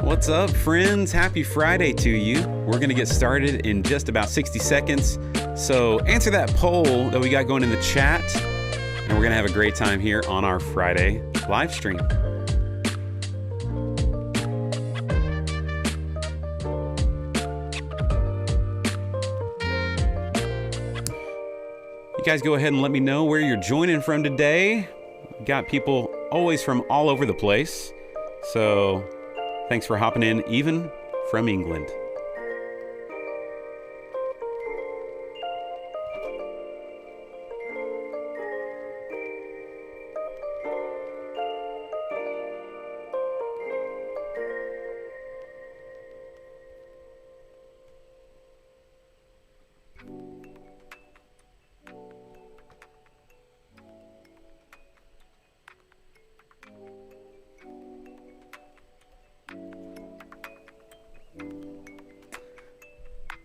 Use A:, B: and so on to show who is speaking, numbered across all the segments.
A: What's up, friends? Happy Friday to you. We're going to get started in just about 60 seconds. So answer that poll that we got going in the chat, and we're going to have a great time here on our Friday live stream. You guys go ahead and let me know where you're joining from today. We got people always from all over the place. So thanks for hopping in, even from England.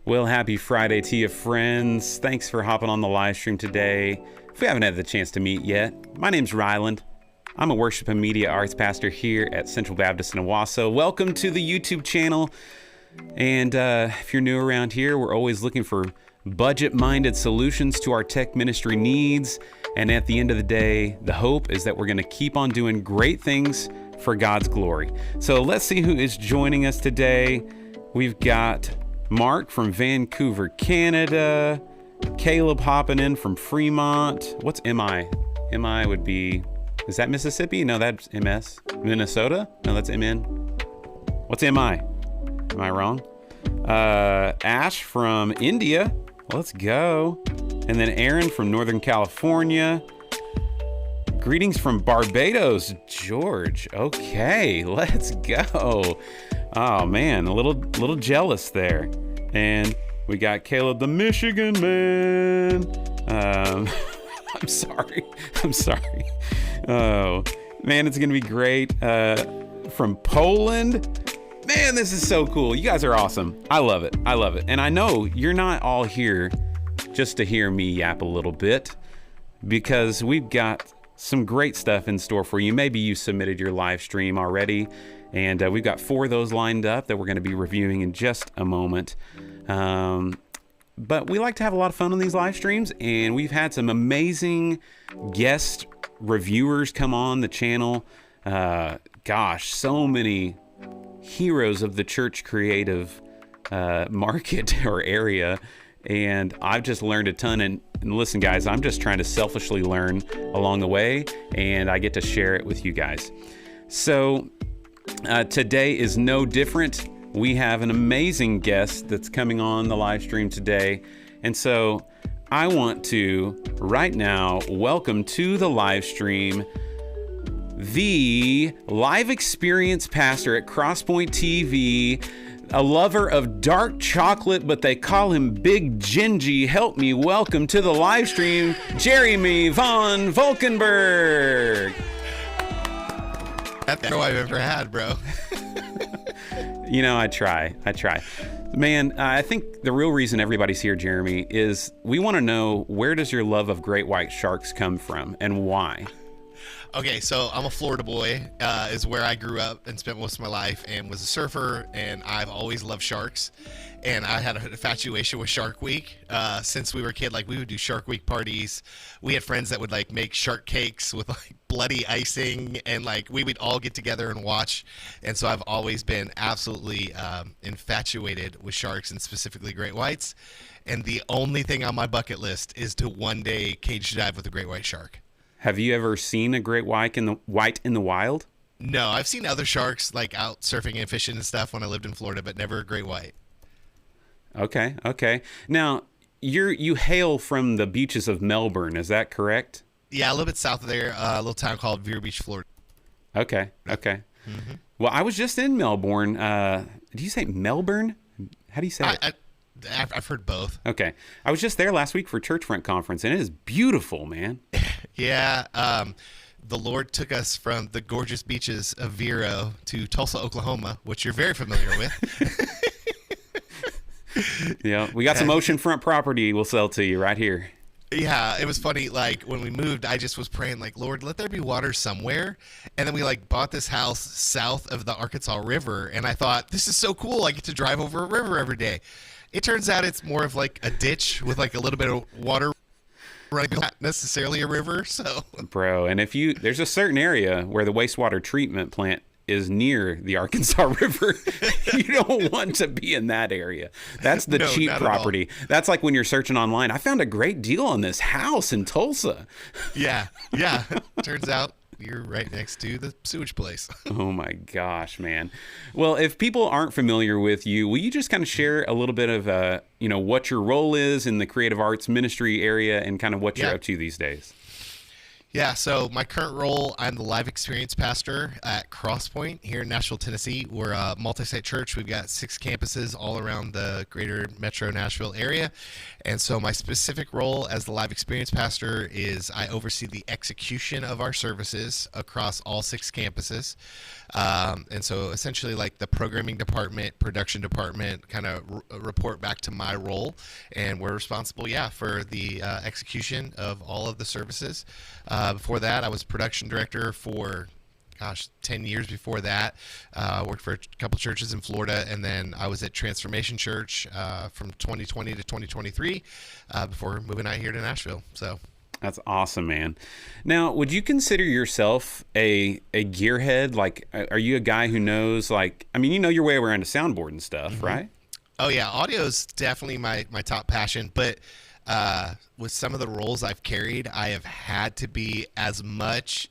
A: Well, happy Friday to you, friends. Thanks for hopping on the live stream today. If we haven't had the chance to meet yet, my name's Ryland. I'm a worship and media arts pastor here at Central Baptist in Owasso. Welcome to the YouTube channel. And if you're new around here, we're always looking for budget-minded solutions to our tech ministry needs. And at the end of the day, the hope is that we're going to keep on doing great things for God's glory. So let's see who is joining us today. We've got Mark from Vancouver, Canada. Caleb hopping in from Fremont. What's MI? MI would be, is that Mississippi? No, that's MS. Minnesota? No, that's MN. What's MI? Am I wrong? Ash from India. Let's go. And then Aaron from Northern California. Greetings from Barbados, George. Okay, let's go. Oh man, a little jealous there. And we got Caleb, the Michigan man. I'm sorry. Oh man, it's gonna be great. From Poland. Man, this is so cool. You guys are awesome. I love it. And I know you're not all here just to hear me yap a little bit, because we've got some great stuff in store for you. Maybe you submitted your live stream already, and we've got 4 of those lined up that we're going to be reviewing in just a moment. But we like to have a lot of fun on these live streams, and we've had some amazing guest reviewers come on the channel. Gosh, so many heroes of the church creative market or area. And I've just learned a ton. And listen, guys, I'm just trying to selfishly learn along the way, and I get to share it with you guys. So today is no different. We have an amazing guest that's coming on the live stream today. And so I want to right now welcome to the live stream the live experience pastor at Crosspoint TV, a lover of dark chocolate, but they call him Big Gingy. Help me welcome to the live stream, Jeremy von Valkenburg.
B: That's all I've ever had, bro.
A: You know, I try. Man, I think the real reason everybody's here, Jeremy, is we want to know, where does your love of great white sharks come from and why?
B: Okay, so I'm a Florida boy, is where I grew up and spent most of my life, and was a surfer, and I've always loved sharks. And I had an infatuation with Shark Week. Since we were a kid, like, we would do Shark Week parties. We had friends that would like make shark cakes with like bloody icing, and like we would all get together and watch. And so I've always been absolutely infatuated with sharks, and specifically great whites. And the only thing on my bucket list is to one day cage dive with a great white shark.
A: Have you ever seen a great white in the wild?
B: No, I've seen other sharks like out surfing and fishing and stuff when I lived in Florida, but never a great white.
A: Okay. Now, you hail from the beaches of Melbourne, is that correct?
B: Yeah, a little bit south of there, a little town called Vero Beach, Florida.
A: Okay.
B: Mm-hmm.
A: Well, I was just in Melbourne. Did you say Melbourne? How do you say it?
B: I've heard both.
A: Okay. I was just there last week for Churchfront Conference, and it is beautiful, man.
B: Yeah. The Lord took us from the gorgeous beaches of Vero to Tulsa, Oklahoma, which you're very familiar with.
A: Yeah, we got some oceanfront property we'll sell to you right here.
B: Yeah, it was funny. Like when we moved, I just was praying, like, Lord, let there be water somewhere. And then we like bought this house south of the Arkansas River, and I thought, this is so cool. I get to drive over a river every day. It turns out it's more of like a ditch with like a little bit of water running, not necessarily a river. So,
A: bro, and there's a certain area where the wastewater treatment plant is near the Arkansas River. You don't want to be in that area. That's the cheap property. That's like when you're searching online. I found a great deal on this house in Tulsa.
B: Yeah. Turns out you're right next to the sewage place.
A: Oh my gosh, man. Well, if people aren't familiar with you, will you just kind of share a little bit of, what your role is in the creative arts ministry area and kind of what you're up to these days?
B: Yeah, so my current role, I'm the live experience pastor at Crosspoint here in Nashville, Tennessee. We're a multi-site church. We've got 6 campuses all around the greater metro Nashville area. And so my specific role as the live experience pastor is I oversee the execution of our services across all 6 campuses. And so essentially like the programming department, production department kind of report back to my role. And we're responsible, for the execution of all of the services. Before that, I was production director for, 10 years before that. Worked for a couple churches in Florida, and then I was at Transformation Church from 2020 to 2023 before moving out here to Nashville. So
A: that's awesome, man. Now, would you consider yourself a gearhead? Like, are you a guy who knows, you know your way around a soundboard and stuff, right?
B: Oh, yeah. Audio is definitely my top passion, but with some of the roles I've carried, I have had to be as much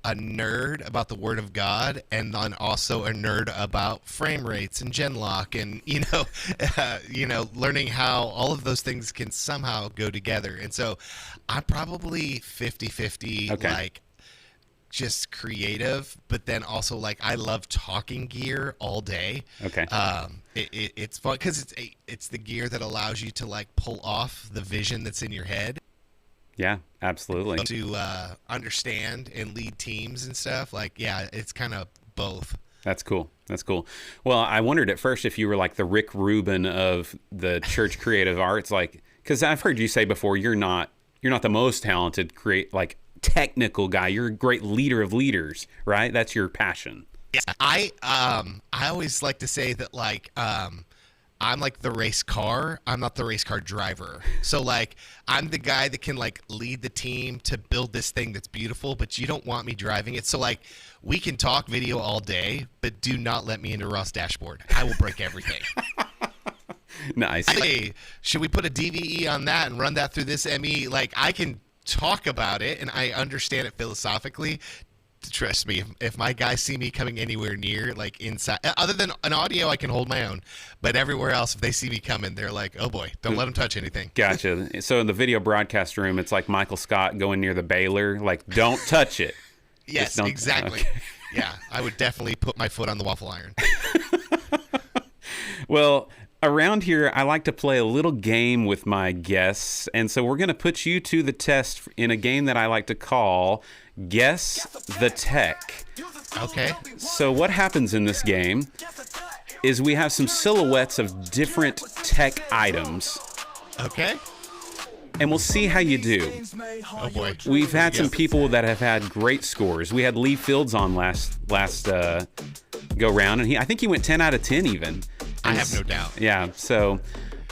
B: a nerd about the Word of God and then also a nerd about frame rates and Genlock and learning how all of those things can somehow go together. And so I'm probably 50-50, like just creative, but then also like I love talking gear all day.
A: Okay.
B: It's fun because it's the gear that allows you to like pull off the vision that's in your head.
A: Yeah, absolutely.
B: To understand and lead teams and stuff. Like, it's kind of both.
A: That's cool. Well, I wondered at first if you were like the Rick Rubin of the church creative arts, like, because I've heard you say before you're not the most talented technical guy. You're a great leader of leaders, right? That's your passion.
B: Yeah, I always like to say that I'm like the race car. I'm not the race car driver. So like I'm the guy that can like lead the team to build this thing that's beautiful, but you don't want me driving it. So like we can talk video all day, but do not let me into Ross dashboard. I will break everything.
A: Nice.
B: Hey, should we put a DVE on that and run that through this ME? Like I can talk about it and I understand it philosophically. Trust me, if my guys see me coming anywhere near, like inside, other than an audio, I can hold my own. But everywhere else, if they see me coming, they're like, oh boy, don't let them touch anything.
A: Gotcha. So in the video broadcast room, it's like Michael Scott going near the baler, like, don't touch it.
B: Yes, exactly. Okay. Yeah, I would definitely put my foot on the waffle iron.
A: Well, around here, I like to play a little game with my guests. And so we're going to put you to the test in a game that I like to call Guess the Tech.
B: Okay.
A: So what happens in this game is we have some silhouettes of different tech items.
B: Okay.
A: And we'll see how you do.
B: Oh boy.
A: We've had some people that have had great scores. We had Lee Fields on last go round, and I think he went 10 out of 10 even.
B: I have no doubt.
A: Yeah. So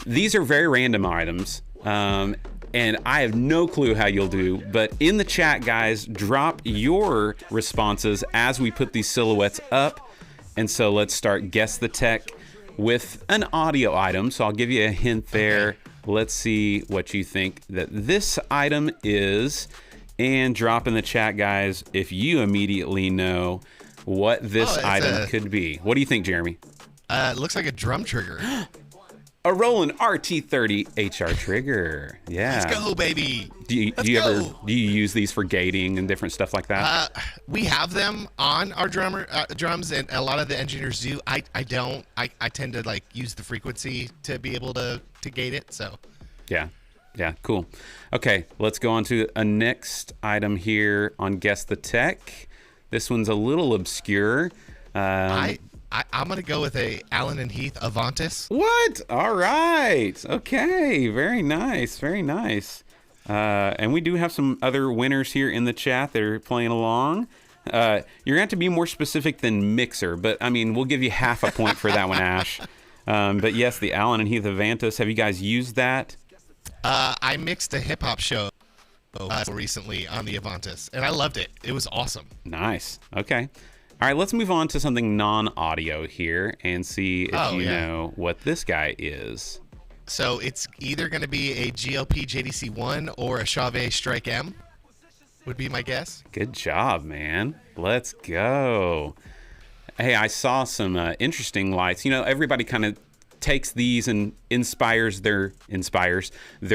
A: these are very random items. And I have no clue how you'll do, but in the chat, guys, drop your responses as we put these silhouettes up. And so let's start Guess the Tech with an audio item. So I'll give you a hint there. Okay. Let's see what you think that this item is. And drop in the chat, guys, if you immediately know what this item could be. What do you think, Jeremy?
B: It looks like a drum trigger.
A: A Roland RT30 HR trigger. Yeah.
B: Let's go, baby.
A: Do you use these for gating and different stuff like that?
B: We have them on our drums, and a lot of the engineers do. I don't. I tend to like use the frequency to be able to gate it. So.
A: Yeah. Cool. Okay, let's go on to a next item here on Guess the Tech. This one's a little obscure.
B: I'm going to go with a Allen and Heath Avantis.
A: What? All right. Okay. Very nice. And we do have some other winners here in the chat that are playing along. You're going to have to be more specific than mixer, but I mean, we'll give you half a point for that one, Ash. But yes, the Allen and Heath Avantis. Have you guys used that?
B: I mixed a hip hop show recently on the Avantis, and I loved it. It was awesome.
A: Nice. Okay. All right, let's move on to something non-audio here and see if you know what this guy is.
B: So it's either going to be a GLP JDC1 or a Chauvet Strike M, would be my guess.
A: Good job, man. Let's go. Hey, I saw some interesting lights. You know, everybody kind of takes these and inspires their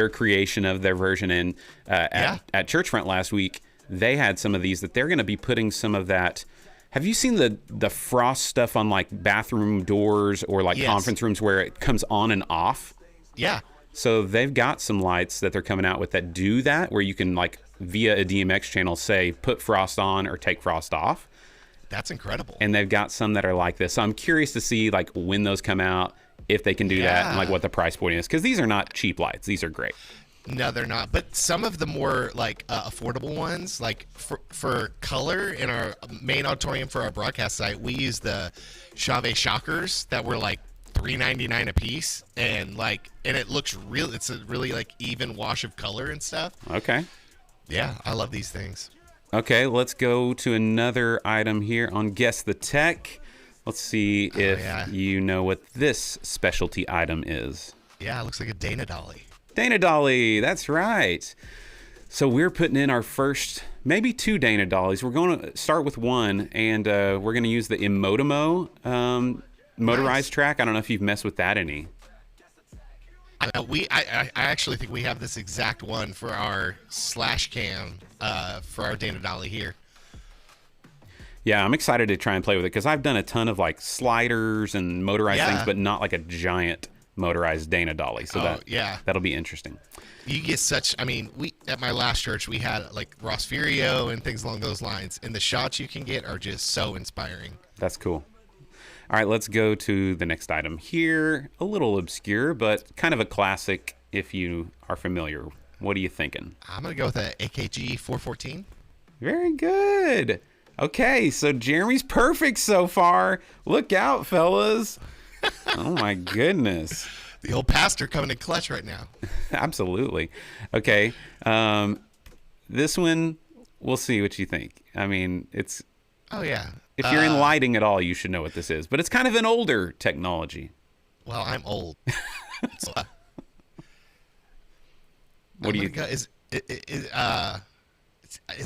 A: creation of their version. And at Churchfront last week, they had some of these that they're going to be putting some of that. Have you seen the frost stuff on like bathroom doors or like conference rooms where it comes on and off?
B: Yeah.
A: So they've got some lights that they're coming out with that do that, where you can like via a DMX channel say put frost on or take frost off.
B: That's incredible.
A: And they've got some that are like this. So I'm curious to see like when those come out, if they can do that, and like what the price point is, because these are not cheap lights. These are great.
B: No, they're not. But some of the more like affordable ones, like for color in our main auditorium for our broadcast site, we use the Chauvet shockers that were like $3.99 a piece, and it looks real. It's a really like even wash of color and stuff.
A: Okay.
B: Yeah, I love these things.
A: Okay, let's go to another item here on Guess the Tech. Let's see if you know what this specialty item is.
B: Yeah, it looks like a Dana Dolly.
A: Dana Dolly, that's right. So we're putting in our first, maybe two Dana Dollies. We're going to start with one, and we're going to use the Imotimo motorized track. I don't know if you've messed with that any.
B: I actually think we have this exact one for our slash cam for our Dana Dolly here.
A: Yeah, I'm excited to try and play with it because I've done a ton of like sliders and motorized things, but not like a giant motorized Dana Dolly. So that'll be interesting.
B: You get such, I mean, we at my last church we had like Ross Furio and things along those lines, and the shots you can get are just so inspiring.
A: That's cool. All right, let's go to the next item here. A little obscure, but kind of a classic if you are familiar. What are you thinking?
B: I'm gonna go with a AKG 414.
A: Very good. Okay, so Jeremy's perfect so far. Look out, fellas. Oh, my goodness.
B: The old pastor coming in clutch right now.
A: Absolutely. Okay, this one, we'll see what you think. I mean, it's...
B: Oh, yeah.
A: If you're in lighting at all, you should know what this is. But it's kind of an older technology.
B: Well, I'm old.
A: What do you...
B: Is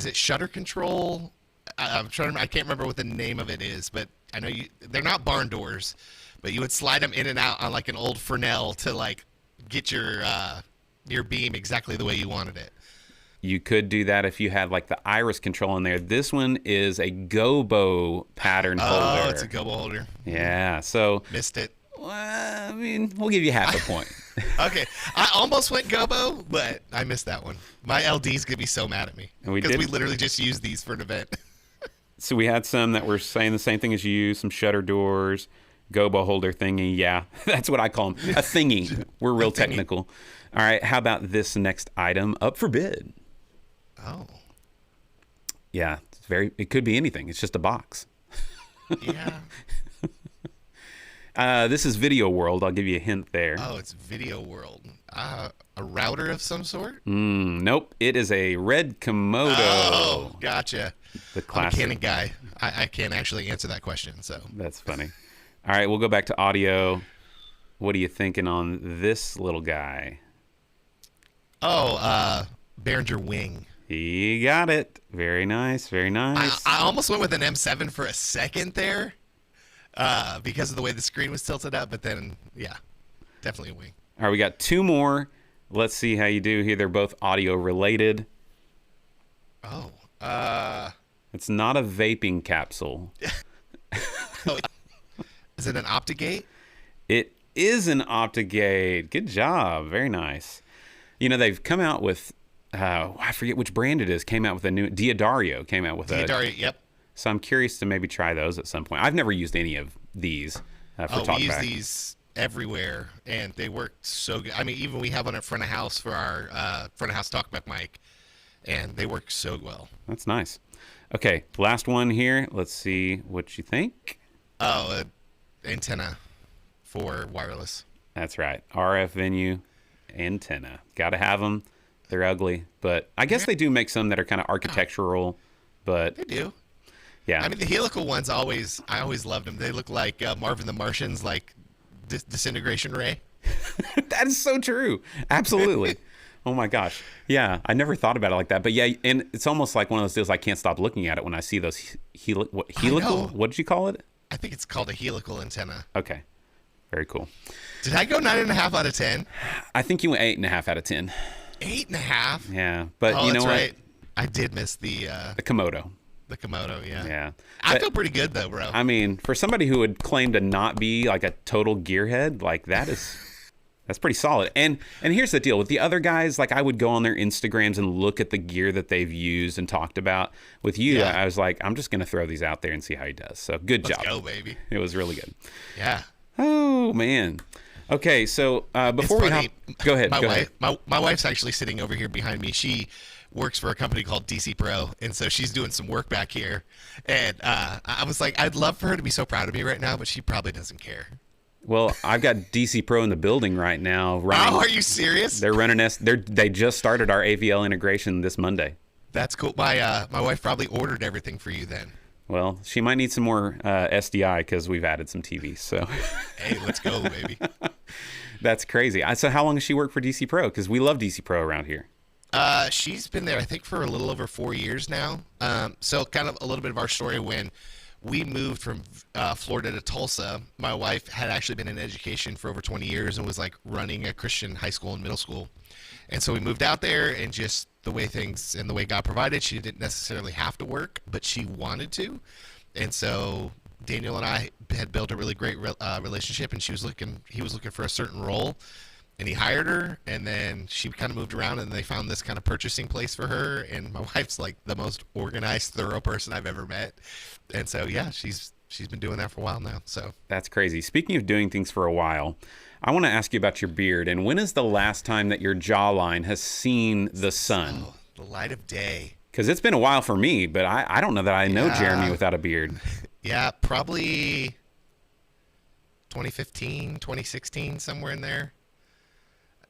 B: it shutter control? I'm trying to. I can't remember what the name of it is, but I know they're not barn doors, but you would slide them in and out on like an old Fresnel to like get your beam exactly the way you wanted it.
A: You could do that if you had like the iris control in there. This one is a gobo pattern holder.
B: Oh, it's a gobo holder.
A: Yeah, so
B: missed it.
A: Well, I mean, we'll give you half a point.
B: Okay, I almost went gobo, but I missed that one. My LD's gonna be so mad at me because we literally just used these for an event.
A: So we had some that were saying the same thing as you, some shutter doors, gobo holder thingy. Yeah, that's what I call them, a thingy. We're real technical. All right, how about this next item up for bid?
B: Oh.
A: Yeah, it could be anything. It's just a box.
B: Yeah.
A: This is Video World. I'll give you a hint there.
B: Oh, it's Video World. A router of some sort?
A: Nope. It is a red Komodo.
B: Oh, gotcha.
A: The classic.
B: I'm a Canon guy. I can't actually answer that question. So
A: that's funny. All right, we'll go back to audio. What are you thinking on this little guy?
B: Oh, Behringer Wing.
A: He got it. Very nice. Very nice.
B: I almost went with an M7 for a second there because of the way the screen was tilted up. But then, yeah, definitely a Wing.
A: All right, we got two more. Let's see how you do here. They're both audio related.
B: Oh.
A: It's not a vaping capsule.
B: Oh, is it an Optigate?
A: It is an Optigate. Good job. Very nice. You know, they've come out with... I forget which brand it is. Came out with a new Diodario. Came out with
B: Diodario, yep.
A: So I'm curious to maybe try those at some point. I've never used any of these for talkback.
B: We use these everywhere, and they work so good. I mean, even we have one at front of house for our front of house talkback mic, and they work so well.
A: That's nice. Okay, last one here. Let's see what you think.
B: Oh, antenna for wireless.
A: That's right. RF venue antenna. Got to have them. They're ugly, but I guess they do make some that are kind of architectural, but
B: They do.
A: yeah.
B: I mean, the helical ones I always loved them. They look like Marvin the Martian's like disintegration ray.
A: That is so true. Absolutely. Oh my gosh. Yeah, I never thought about it like that. But yeah, and it's almost like one of those deals I can't stop looking at it when I see those helical? What did you call it?
B: I think it's called a helical antenna.
A: Okay. Very cool.
B: Did I go 9.5 out of 10?
A: I think you went 8.5 out of 10.
B: 8.5?
A: Yeah. But
B: Oh,
A: you know
B: that's
A: what?
B: right. I did miss the
A: Komodo.
B: Komodo, yeah.
A: Yeah.
B: I feel pretty good though, bro.
A: I mean, for somebody who would claim to not be like a total gearhead, like that's pretty solid. And here's the deal with the other guys, like I would go on their Instagrams and look at the gear that they've used and talked about. With you,
B: Yeah.
A: I was like, I'm just going to throw these out there and see how he does. So good
B: Let's
A: job.
B: go, baby.
A: It was really good.
B: Yeah.
A: Oh man. Okay, so before we hop, go ahead.
B: My
A: go
B: wife,
A: ahead.
B: my wife's actually sitting over here behind me. She works for a company called DC Pro, and so she's doing some work back here. And I was like, I'd love for her to be so proud of me right now, but she probably doesn't care.
A: Well, I've got DC Pro in the building right now.
B: Oh, are you serious?
A: They're running they just started our AVL integration this Monday.
B: That's cool. My wife probably ordered everything for you then.
A: Well, she might need some more SDI because we've added some TVs. So,
B: Hey, let's go, baby.
A: That's crazy. So how long has she worked for DC Pro? Because we love DC Pro around here.
B: She's been there, I think, for a little over 4 years now. So kind of a little bit of our story. When we moved from Florida to Tulsa, my wife had actually been in education for over 20 years and was like running a Christian high school and middle school. And so we moved out there, and just the way things and the way God provided, she didn't necessarily have to work, but she wanted to. And so Daniel and I had built a really great relationship, and he was looking for a certain role, and he hired her, and then she kind of moved around, and they found this kind of purchasing place for her. And my wife's like the most organized, thorough person I've ever met. And so, yeah, she's been doing that for a while now. So
A: That's crazy. Speaking of doing things for a while, I want to ask you about your beard. And when is the last time that your jawline has seen the sun?
B: oh, the light of day.
A: Because it's been a while for me, but I don't know that I know Jeremy without a beard.
B: Yeah, probably 2015, 2016, somewhere in there.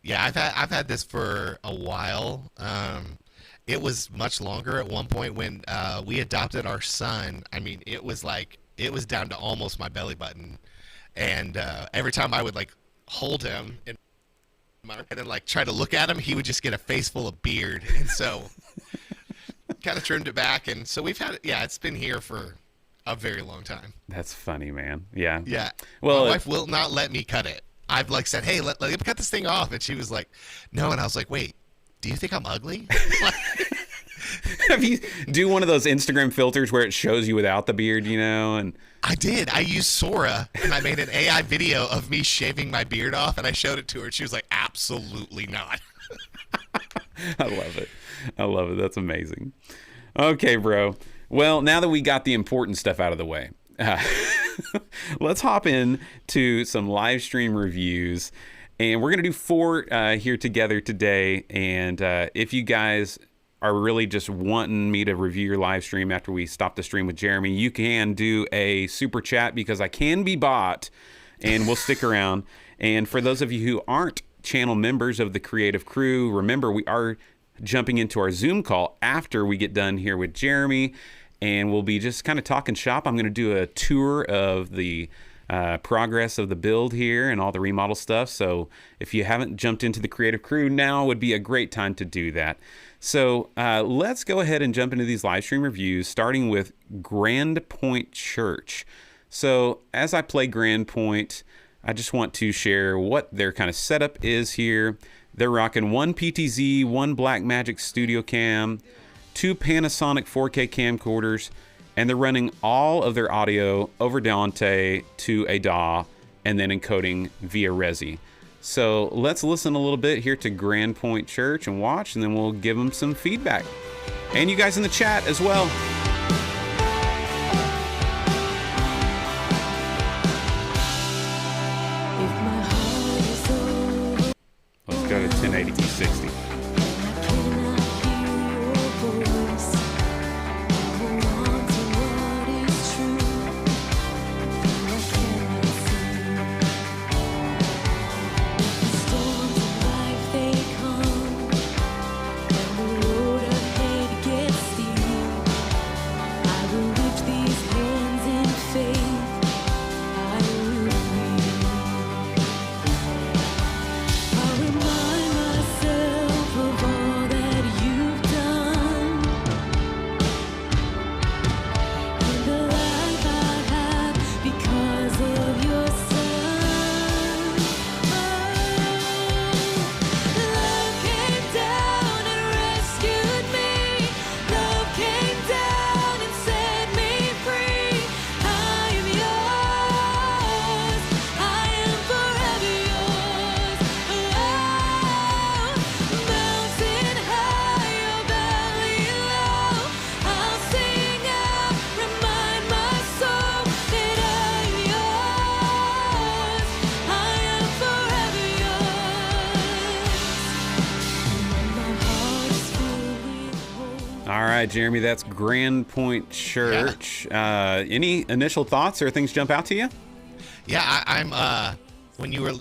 B: Yeah, I've had this for a while. It was much longer at one point when we adopted our son. I mean, it was down to almost my belly button, and every time I would like hold him and then like try to look at him, he would just get a face full of beard, and so kind of trimmed it back. And so we've had it. Yeah, it's been here for a very long time.
A: That's funny, man. Yeah.
B: Yeah.
A: Well,
B: my wife will not let me cut it. I've like said, hey, let me cut this thing off, and she was like, no. And I was like, wait, do you think I'm ugly?
A: Have you do one of those Instagram filters where it shows you without the beard, you know? And
B: I did. I used Sora, and I made an AI video of me shaving my beard off, and I showed it to her, and she was like, absolutely not.
A: I love it. I love it. That's amazing. Okay, bro. Well, now that we got the important stuff out of the way, let's hop in to some live stream reviews. And we're going to do 4 here together today. And if you guys are really just wanting me to review your live stream after we stop the stream with Jeremy, you can do a super chat because I can be bought, and we'll stick around. And for those of you who aren't channel members of the Creative Crew, remember we are jumping into our Zoom call after we get done here with Jeremy, and we'll be just kind of talking shop. I'm going to do a tour of the progress of the build here and all the remodel stuff. So if you haven't jumped into the Creative Crew, now would be a great time to do that. So let's go ahead and jump into these live stream reviews, starting with Grand Point Church. So as I play Grand Point, I just want to share what their kind of setup is here. They're rocking 1 PTZ, 1 Blackmagic Studio Cam, 2 Panasonic 4K camcorders, and they're running all of their audio over Dante to a DAW and then encoding via Resi. So let's listen a little bit here to Grand Point Church and watch, and then we'll give them some feedback. And you guys in the chat as well.
C: If my
A: All right, Jeremy, that's Grand Point Church. Yeah. Any initial thoughts or things jump out to you?
B: Yeah, I'm when you were,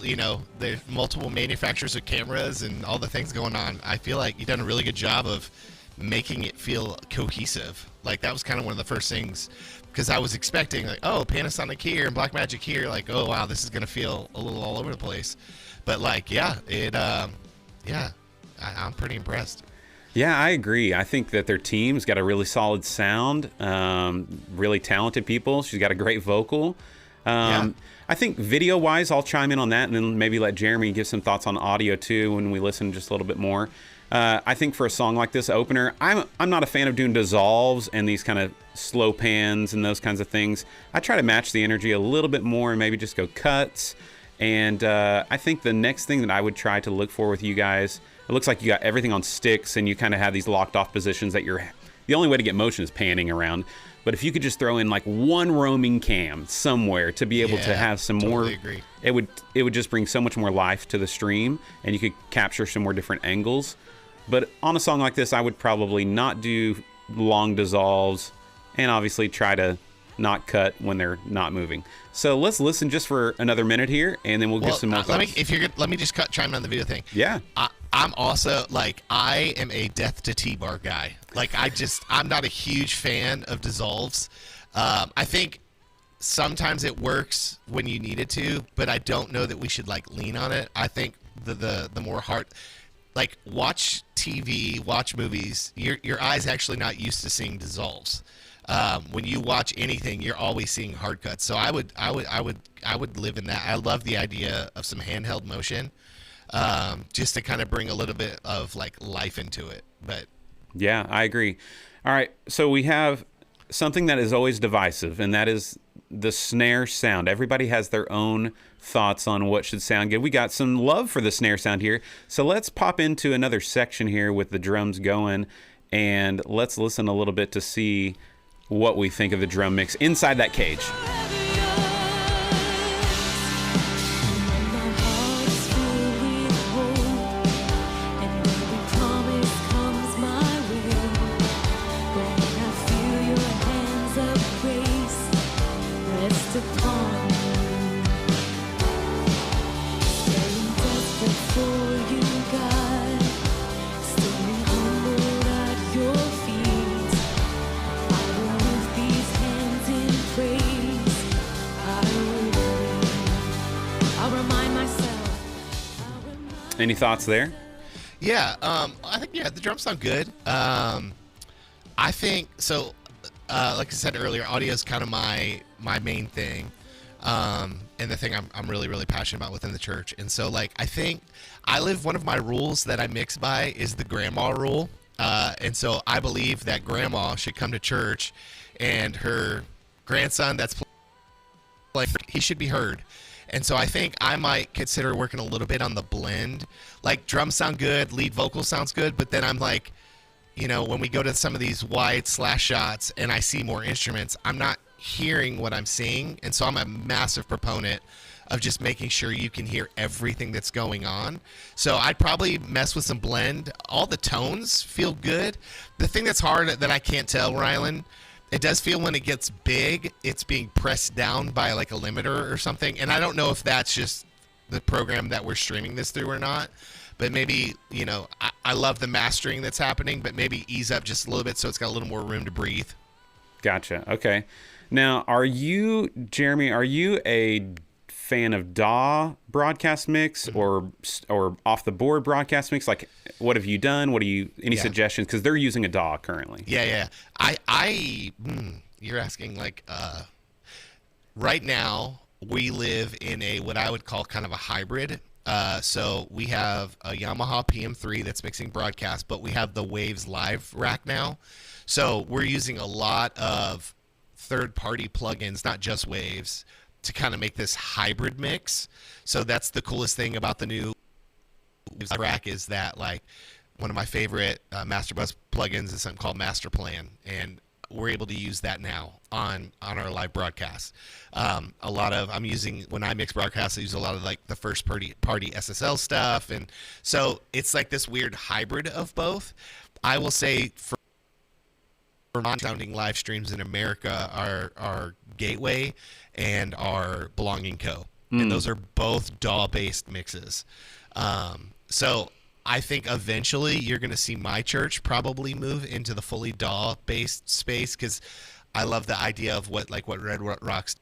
B: there's multiple manufacturers of cameras and all the things going on, I feel like you've done a really good job of making it feel cohesive. Like, that was kind of one of the first things, because I was expecting, like, oh, Panasonic here and Blackmagic here, like, oh, wow, this is going to feel a little all over the place. But, like, yeah, I'm pretty impressed.
A: Yeah, I agree. I think that their team's got a really solid sound, really talented people. She's got a great vocal. I think video-wise, I'll chime in on that and then maybe let Jeremy give some thoughts on audio too when we listen just a little bit more. I think for a song like this, opener, I'm not a fan of doing dissolves and these kind of slow pans and those kinds of things. I try to match the energy a little bit more and maybe just go cuts. And I think the next thing that I would try to look for with you guys, it looks like you got everything on sticks and you kind of have these locked off positions that the only way to get motion is panning around. But if you could just throw in like one roaming cam somewhere to be able to have some more,
B: agree.
A: it would just bring so much more life to the stream and you could capture some more different angles. But on a song like this, I would probably not do long dissolves and obviously try to not cut when they're not moving. So let's listen just for another minute here and then we'll get some more thoughts.
B: Let me just chime in on the video thing.
A: Yeah.
B: I'm also, like, I am a death to T-bar guy. Like, I'm not a huge fan of dissolves. I think sometimes it works when you need it to, but I don't know that we should, like, lean on it. I think the more hard, like, watch TV, watch movies, your eye's actually not used to seeing dissolves. When you watch anything, you're always seeing hard cuts. So I would live in that. I love the idea of some handheld motion. Just to kind of bring a little bit of like life into it. But
A: yeah, I agree. All right, so we have something that is always divisive, and that is the snare sound. Everybody has their own thoughts on what should sound good. We got some love for the snare sound here, so let's pop into another section here with the drums going, and let's listen a little bit to see what we think of the drum mix inside that cage. Any thoughts there?
B: Yeah, I think the drums sound good. I think so. Like I said earlier, audio is kind of my main thing, and the thing I'm really really passionate about within the church. And so, like, I think one of my rules that I mix by is the grandma rule, and so I believe that grandma should come to church, and her grandson that's playing, he should be heard. And so I think I might consider working a little bit on the blend. Like, drums sound good, lead vocal sounds good, but then I'm like, when we go to some of these wide slash shots and I see more instruments, I'm not hearing what I'm seeing. And so I'm a massive proponent of just making sure you can hear everything that's going on. So I'd probably mess with some blend. All the tones feel good. The thing that's hard that I can't tell, Rylan, it does feel when it gets big, it's being pressed down by like a limiter or something. And I don't know if that's just the program that we're streaming this through or not. But maybe, I love the mastering that's happening, but maybe ease up just a little bit so it's got a little more room to breathe.
A: Gotcha. Okay. Now, Jeremy, are you a fan of DAW broadcast mix or off the board broadcast mix? Like, what have you done? Any suggestions? Because they're using a DAW currently.
B: Yeah. You're asking, like, right now we live in what I would call kind of a hybrid. So we have a Yamaha PM3 that's mixing broadcast, but we have the Waves Live rack now. So we're using a lot of third-party plugins, not just Waves, to kind of make this hybrid mix. So that's the coolest thing about the new rack, is that, like, one of my favorite Master Bus plugins is something called Master Plan, and we're able to use that now on our live broadcast. I'm using, when I mix broadcasts, I use a lot of like the first party SSL stuff, and so it's like this weird hybrid of both. I will say, for non-sounding live streams in America are Gateway and are Belonging Co. And those are both DAW-based mixes. So I think eventually you're going to see my church probably move into the fully DAW-based space, because I love the idea of what Red Rocks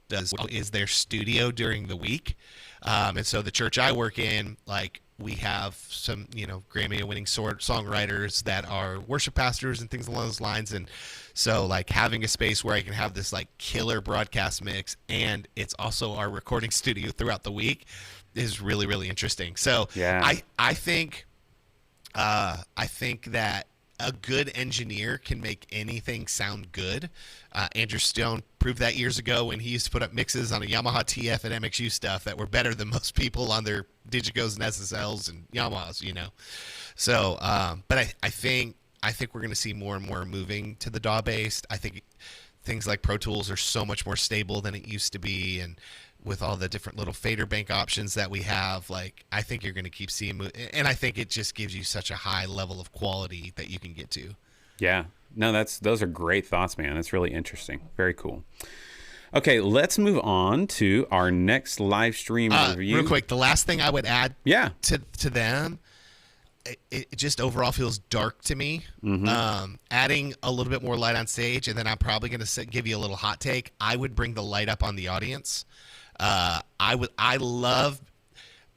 B: does is their studio during the week. And so the church I work in, like, we have some, Grammy-winning songwriters that are worship pastors and things along those lines. And so, like, having a space where I can have this, like, killer broadcast mix, and it's also our recording studio throughout the week, is really, really interesting. So
A: yeah.
B: I think that a good engineer can make anything sound good. Andrew Stone proved that years ago when he used to put up mixes on a Yamaha TF and MXU stuff that were better than most people on their Digicos and SSLs and Yamahas, So, but I think we're going to see more and more moving to the DAW based. I think things like Pro Tools are so much more stable than it used to be, and with all the different little fader bank options that we have, like, I think you're going to keep seeing, and I think it just gives you such a high level of quality that you can get to.
A: Yeah, no, those are great thoughts, man. That's really interesting. Very cool. Okay, let's move on to our next live stream review.
B: Real quick, the last thing I would add to them, it just overall feels dark to me. Adding a little bit more light on stage, and then I'm probably going to give you a little hot take. I would bring the light up on the audience. I love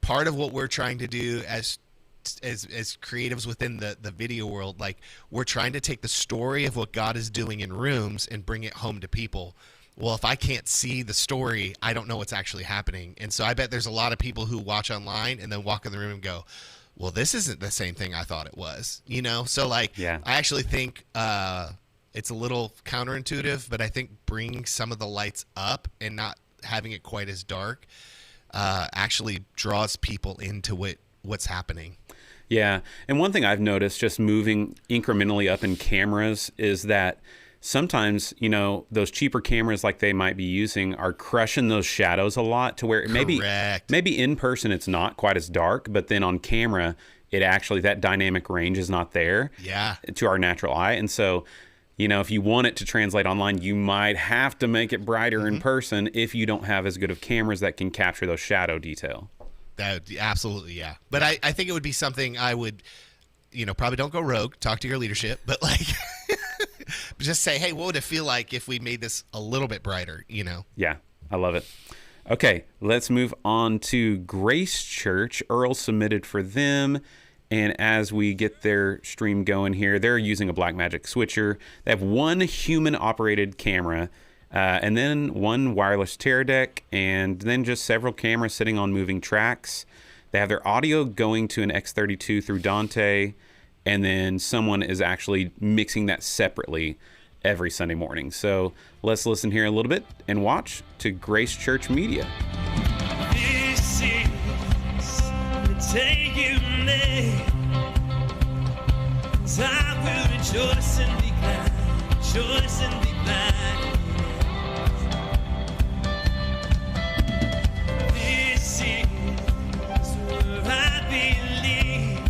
B: part of what we're trying to do as creatives within the video world. Like, we're trying to take the story of what God is doing in rooms and bring it home to people. Well, if I can't see the story, I don't know what's actually happening. And so I bet there's a lot of people who watch online and then walk in the room and go, well, this isn't the same thing I thought it was, So, like, I actually think it's a little counterintuitive, but I think bringing some of the lights up and not having it quite as dark actually draws people into what's happening.
A: Yeah, and one thing I've noticed just moving incrementally up in cameras is that sometimes, those cheaper cameras like they might be using are crushing those shadows a lot, to where maybe in person it's not quite as dark, but then on camera it actually, that dynamic range is not there to our natural eye. And so, if you want it to translate online, you might have to make it brighter in person if you don't have as good of cameras that can capture those shadow detail.
B: Absolutely, yeah. But I think it would be something I would, probably don't go rogue, talk to your leadership, but, like, just say, hey, what would it feel like if we made this a little bit brighter,
A: Yeah, I love it. Okay, let's move on to Grace Church. Earl submitted for them. And as we get their stream going here, they're using a Blackmagic switcher. They have one human-operated camera, and then one wireless tear deck, and then just several cameras sitting on moving tracks. They have their audio going to an X32 through Dante, and then someone is actually mixing that separately every Sunday morning. So let's listen here a little bit and watch to Grace Church Media.
C: This is the day you made. I will rejoice and be glad, rejoice and be glad. This is where I believe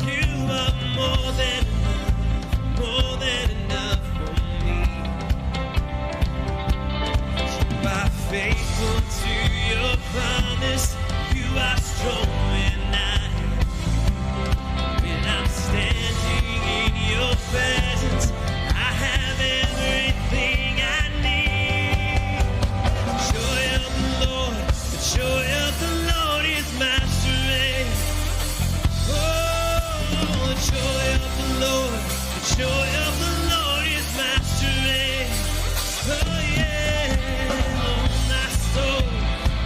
C: you are more than enough for me. You are faithful to your promise, you are strong when I'm standing in your presence. I have everything I need. Joy of the Lord, the joy of the Lord is my strength. Oh, the joy of the Lord, the joy of the Lord is my strength. Oh yeah, oh my soul,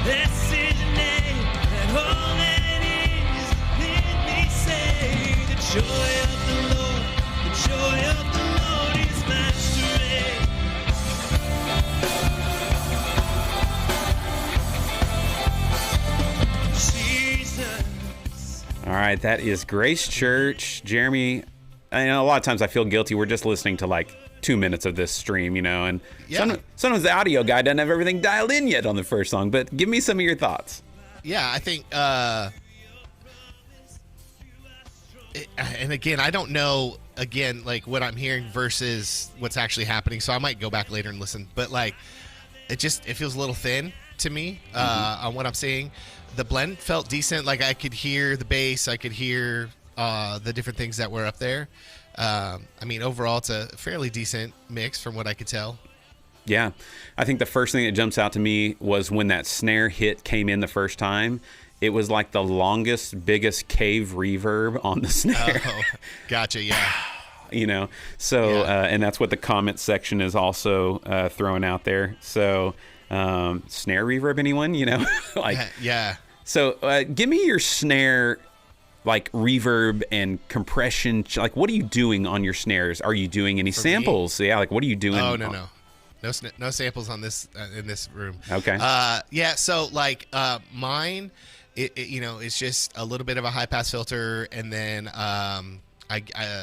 C: this is your name, and all that is, let me say. Joy of the Lord, the joy of the Lord is my strength. Jesus.
A: All right, that is Grace Church. Jeremy, I know a lot of times I feel guilty. We're just listening to like 2 minutes of this stream, and sometimes the audio guy doesn't have everything dialed in yet on the first song, but give me some of your thoughts.
B: Yeah, I think and again, I don't know again, like what I'm hearing versus what's actually happening. So I might go back later and listen, but like it feels a little thin to me on what I'm seeing. The blend felt decent. Like I could hear the bass, I could hear the different things that were up there. I mean, overall, it's a fairly decent mix from what I could tell.
A: Yeah. I think the first thing that jumps out to me was when that snare hit came in the first time. It was like the longest, biggest cave reverb on the snare.
B: Oh, gotcha, yeah.
A: You know, so,
B: Yeah.
A: And that's what the comment section is also throwing out there. So, snare reverb, anyone, you know? Like,
B: yeah.
A: So give me your snare, like reverb and compression. Like, what are you doing on your snares? Are you doing any samples? Yeah, like what are you doing?
B: Oh, no samples on this in this room.
A: Okay.
B: Yeah. So like mine, you know, it's just a little bit of a high pass filter, and then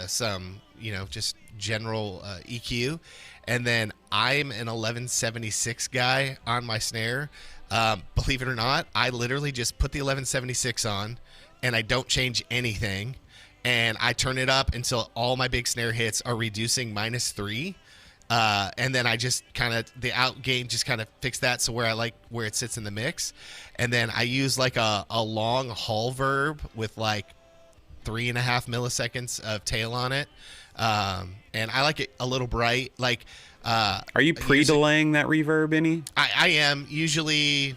B: some, you know, just general EQ, and then I'm an 1176 guy on my snare. Believe it or not, I literally just put the 1176 on, and I don't change anything, and I turn it up until all my big snare hits are reducing -3. And then I just kind of, the out gain just kind of fix that so where I like where it sits in the mix. And then I use like a long hall verb with like 3.5 milliseconds of tail on it. And I like it a little bright. Like,
A: are you pre-delaying that reverb any?
B: I am usually,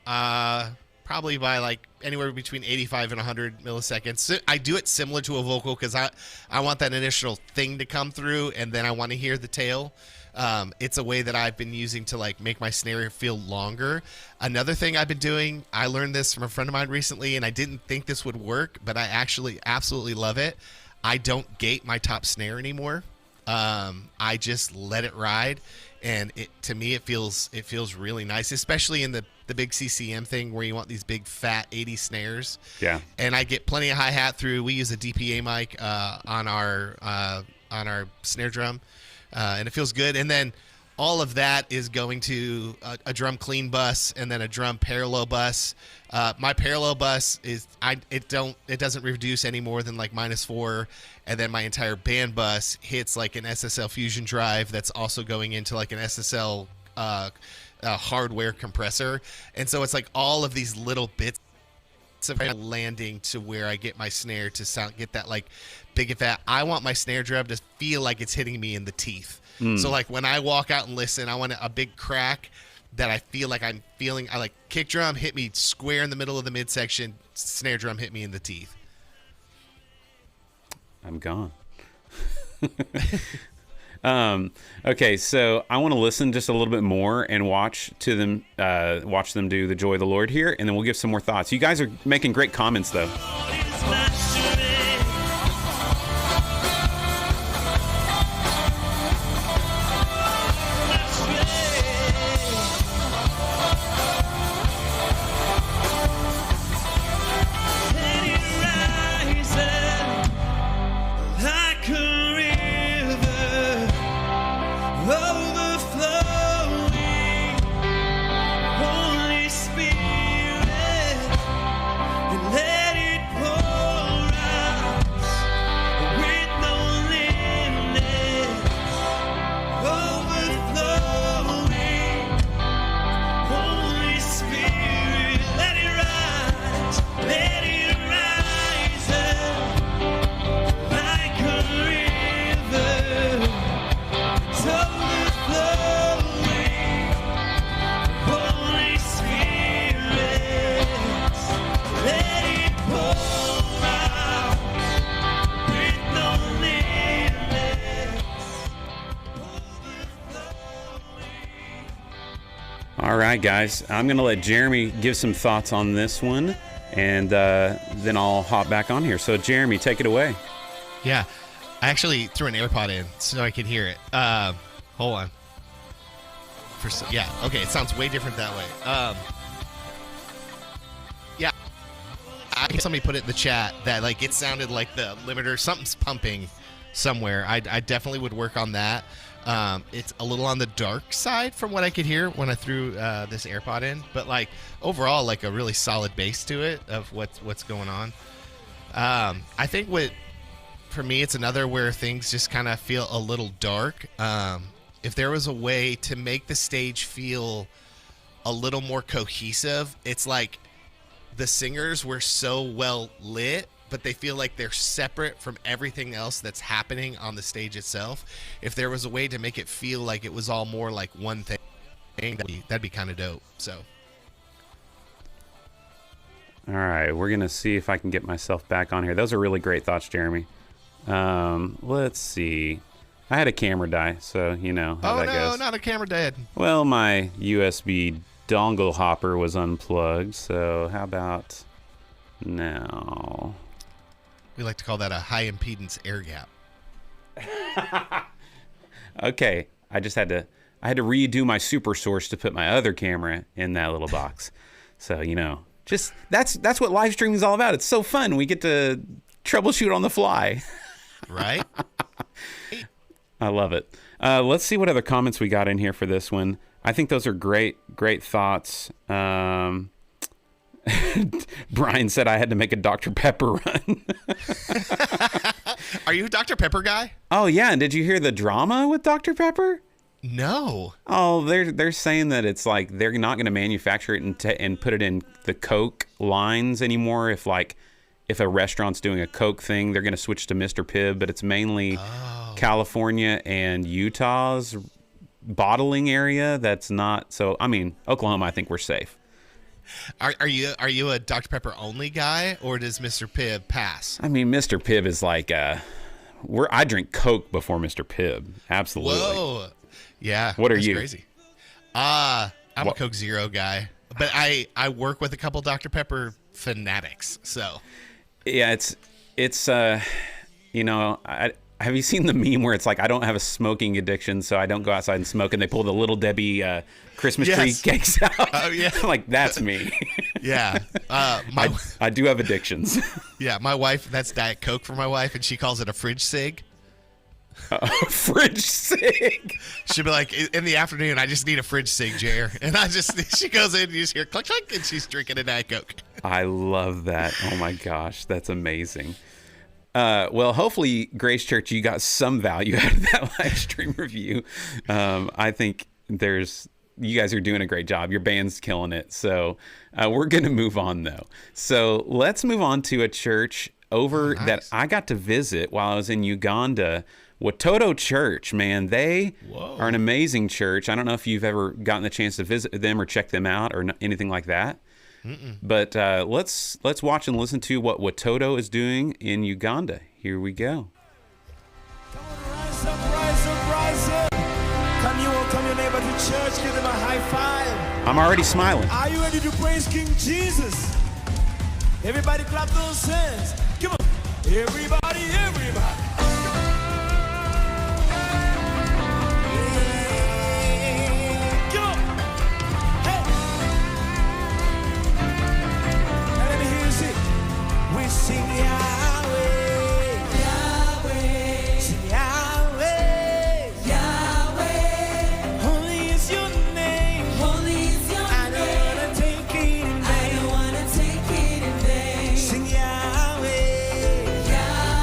B: probably by like anywhere between 85 and 100 milliseconds. So I do it similar to a vocal because I want that initial thing to come through, and then I want to hear the tail. It's a way that I've been using to like make my snare feel longer. Another thing I've been doing, I learned this from a friend of mine recently, and I didn't think this would work, but I actually absolutely love it. I don't gate my top snare anymore. I just let it ride, and to me it feels really nice, especially in the big CCM thing where you want these big fat 80 snares.
A: Yeah.
B: And I get plenty of hi-hat through. We use a DPA mic on our snare drum, and it feels good. And then all of that is going to a drum clean bus and then a drum parallel bus. My parallel bus is it doesn't reduce any more than like -4, and then my entire band bus hits like an SSL fusion drive that's also going into like an SSL hardware compressor, and so it's like all of these little bits of landing to where I get my snare to get that like big and fat. I want my snare drum to feel like it's hitting me in the teeth. So like when I walk out and listen, I want a big crack that I feel like I'm feeling. I like kick drum hit me square in the middle of the midsection, snare drum hit me in the teeth.
A: I'm gone. Okay, so I want to listen just a little bit more and watch them do the Joy of the Lord here, and then we'll give some more thoughts. You guys are making great comments though. All right, guys, I'm going to let Jeremy give some thoughts on this one, and then I'll hop back on here. So, Jeremy, take it away.
B: Yeah, I actually threw an AirPod in so I could hear it. Hold on. Yeah, okay, it sounds way different that way. Yeah, I think somebody put it in the chat that like it sounded like the limiter, something's pumping somewhere. I definitely would work on that. It's a little on the dark side from what I could hear when I threw this AirPod in, but like overall, like a really solid bass to it of what's going on. I think for me, it's another where things just kind of feel a little dark. If there was a way to make the stage feel a little more cohesive, it's like the singers were so well lit, but they feel like they're separate from everything else that's happening on the stage itself. If there was a way to make it feel like it was all more like one thing, that'd be kind of dope. So.
A: All right, we're going to see if I can get myself back on here. Those are really great thoughts, Jeremy. Let's see. I had a camera die, so you know how that goes.
B: Oh, no, not a camera dead.
A: Well, my USB dongle hopper was unplugged, so how about now?
B: We like to call that a high impedance air gap.
A: Okay, I had to redo my super source to put my other camera in that little box. So, you know, just that's what live streaming is all about. It's so fun. We get to troubleshoot on the fly.
B: Right?
A: I love it. Let's see what other comments we got in here for this one. I think those are great thoughts. Brian said I had to make a Dr. Pepper run.
B: Are you a Dr. Pepper guy?
A: Oh, yeah. And did you hear the drama with Dr. Pepper?
B: No.
A: Oh, they're saying that it's like they're not going to manufacture it and put it in the Coke lines anymore. If a restaurant's doing a Coke thing, they're going to switch to Mr. Pibb, but it's mainly California and Utah's bottling area that's not. So, I mean, Oklahoma, I think we're safe.
B: Are you a Dr. Pepper only guy, or does Mr. Pibb pass?
A: I mean, Mr. Pibb is like I drink Coke before Mr. Pibb. Absolutely.
B: Whoa. Yeah.
A: What are
B: that's
A: you?
B: Crazy. I'm a Coke Zero guy, but I work with a couple Dr. Pepper fanatics, so.
A: Yeah, it's you know, have you seen the meme where it's like, I don't have a smoking addiction, so I don't go outside and smoke, and they pull the Little Debbie Christmas tree cakes out?
B: Oh, yeah.
A: Like, that's me.
B: Yeah.
A: I do have addictions.
B: Yeah, my wife, that's Diet Coke for my wife, and she calls it a fridge cig.
A: Fridge cig.
B: She'll be like, in the afternoon, I just need a fridge cig, Jer. And she goes in, you just hear click, click, and she's drinking a Diet Coke.
A: I love that. Oh, my gosh. That's amazing. Well, hopefully, Grace Church, you got some value out of that live stream review. I think you guys are doing a great job. Your band's killing it. So we're going to move on, though. So let's move on to a church that I got to visit while I was in Uganda. Watoto Church, man, they are an amazing church. I don't know if you've ever gotten the chance to visit them or check them out or anything like that. Mm-mm. But let's watch and listen to what Watoto is doing in Uganda. Here we go.
C: Come on, rise up, rise up, rise up. Come you welcome your neighbor to church, give them a high five.
A: I'm already smiling.
C: Are you ready to praise King Jesus? Everybody clap those hands. Come on. Everybody. Sing Yahweh, Yahweh, sing Yahweh, Yahweh. Holy is your name, holy is your name. I don't wanna take it in vain. Sing Yahweh, Yahweh.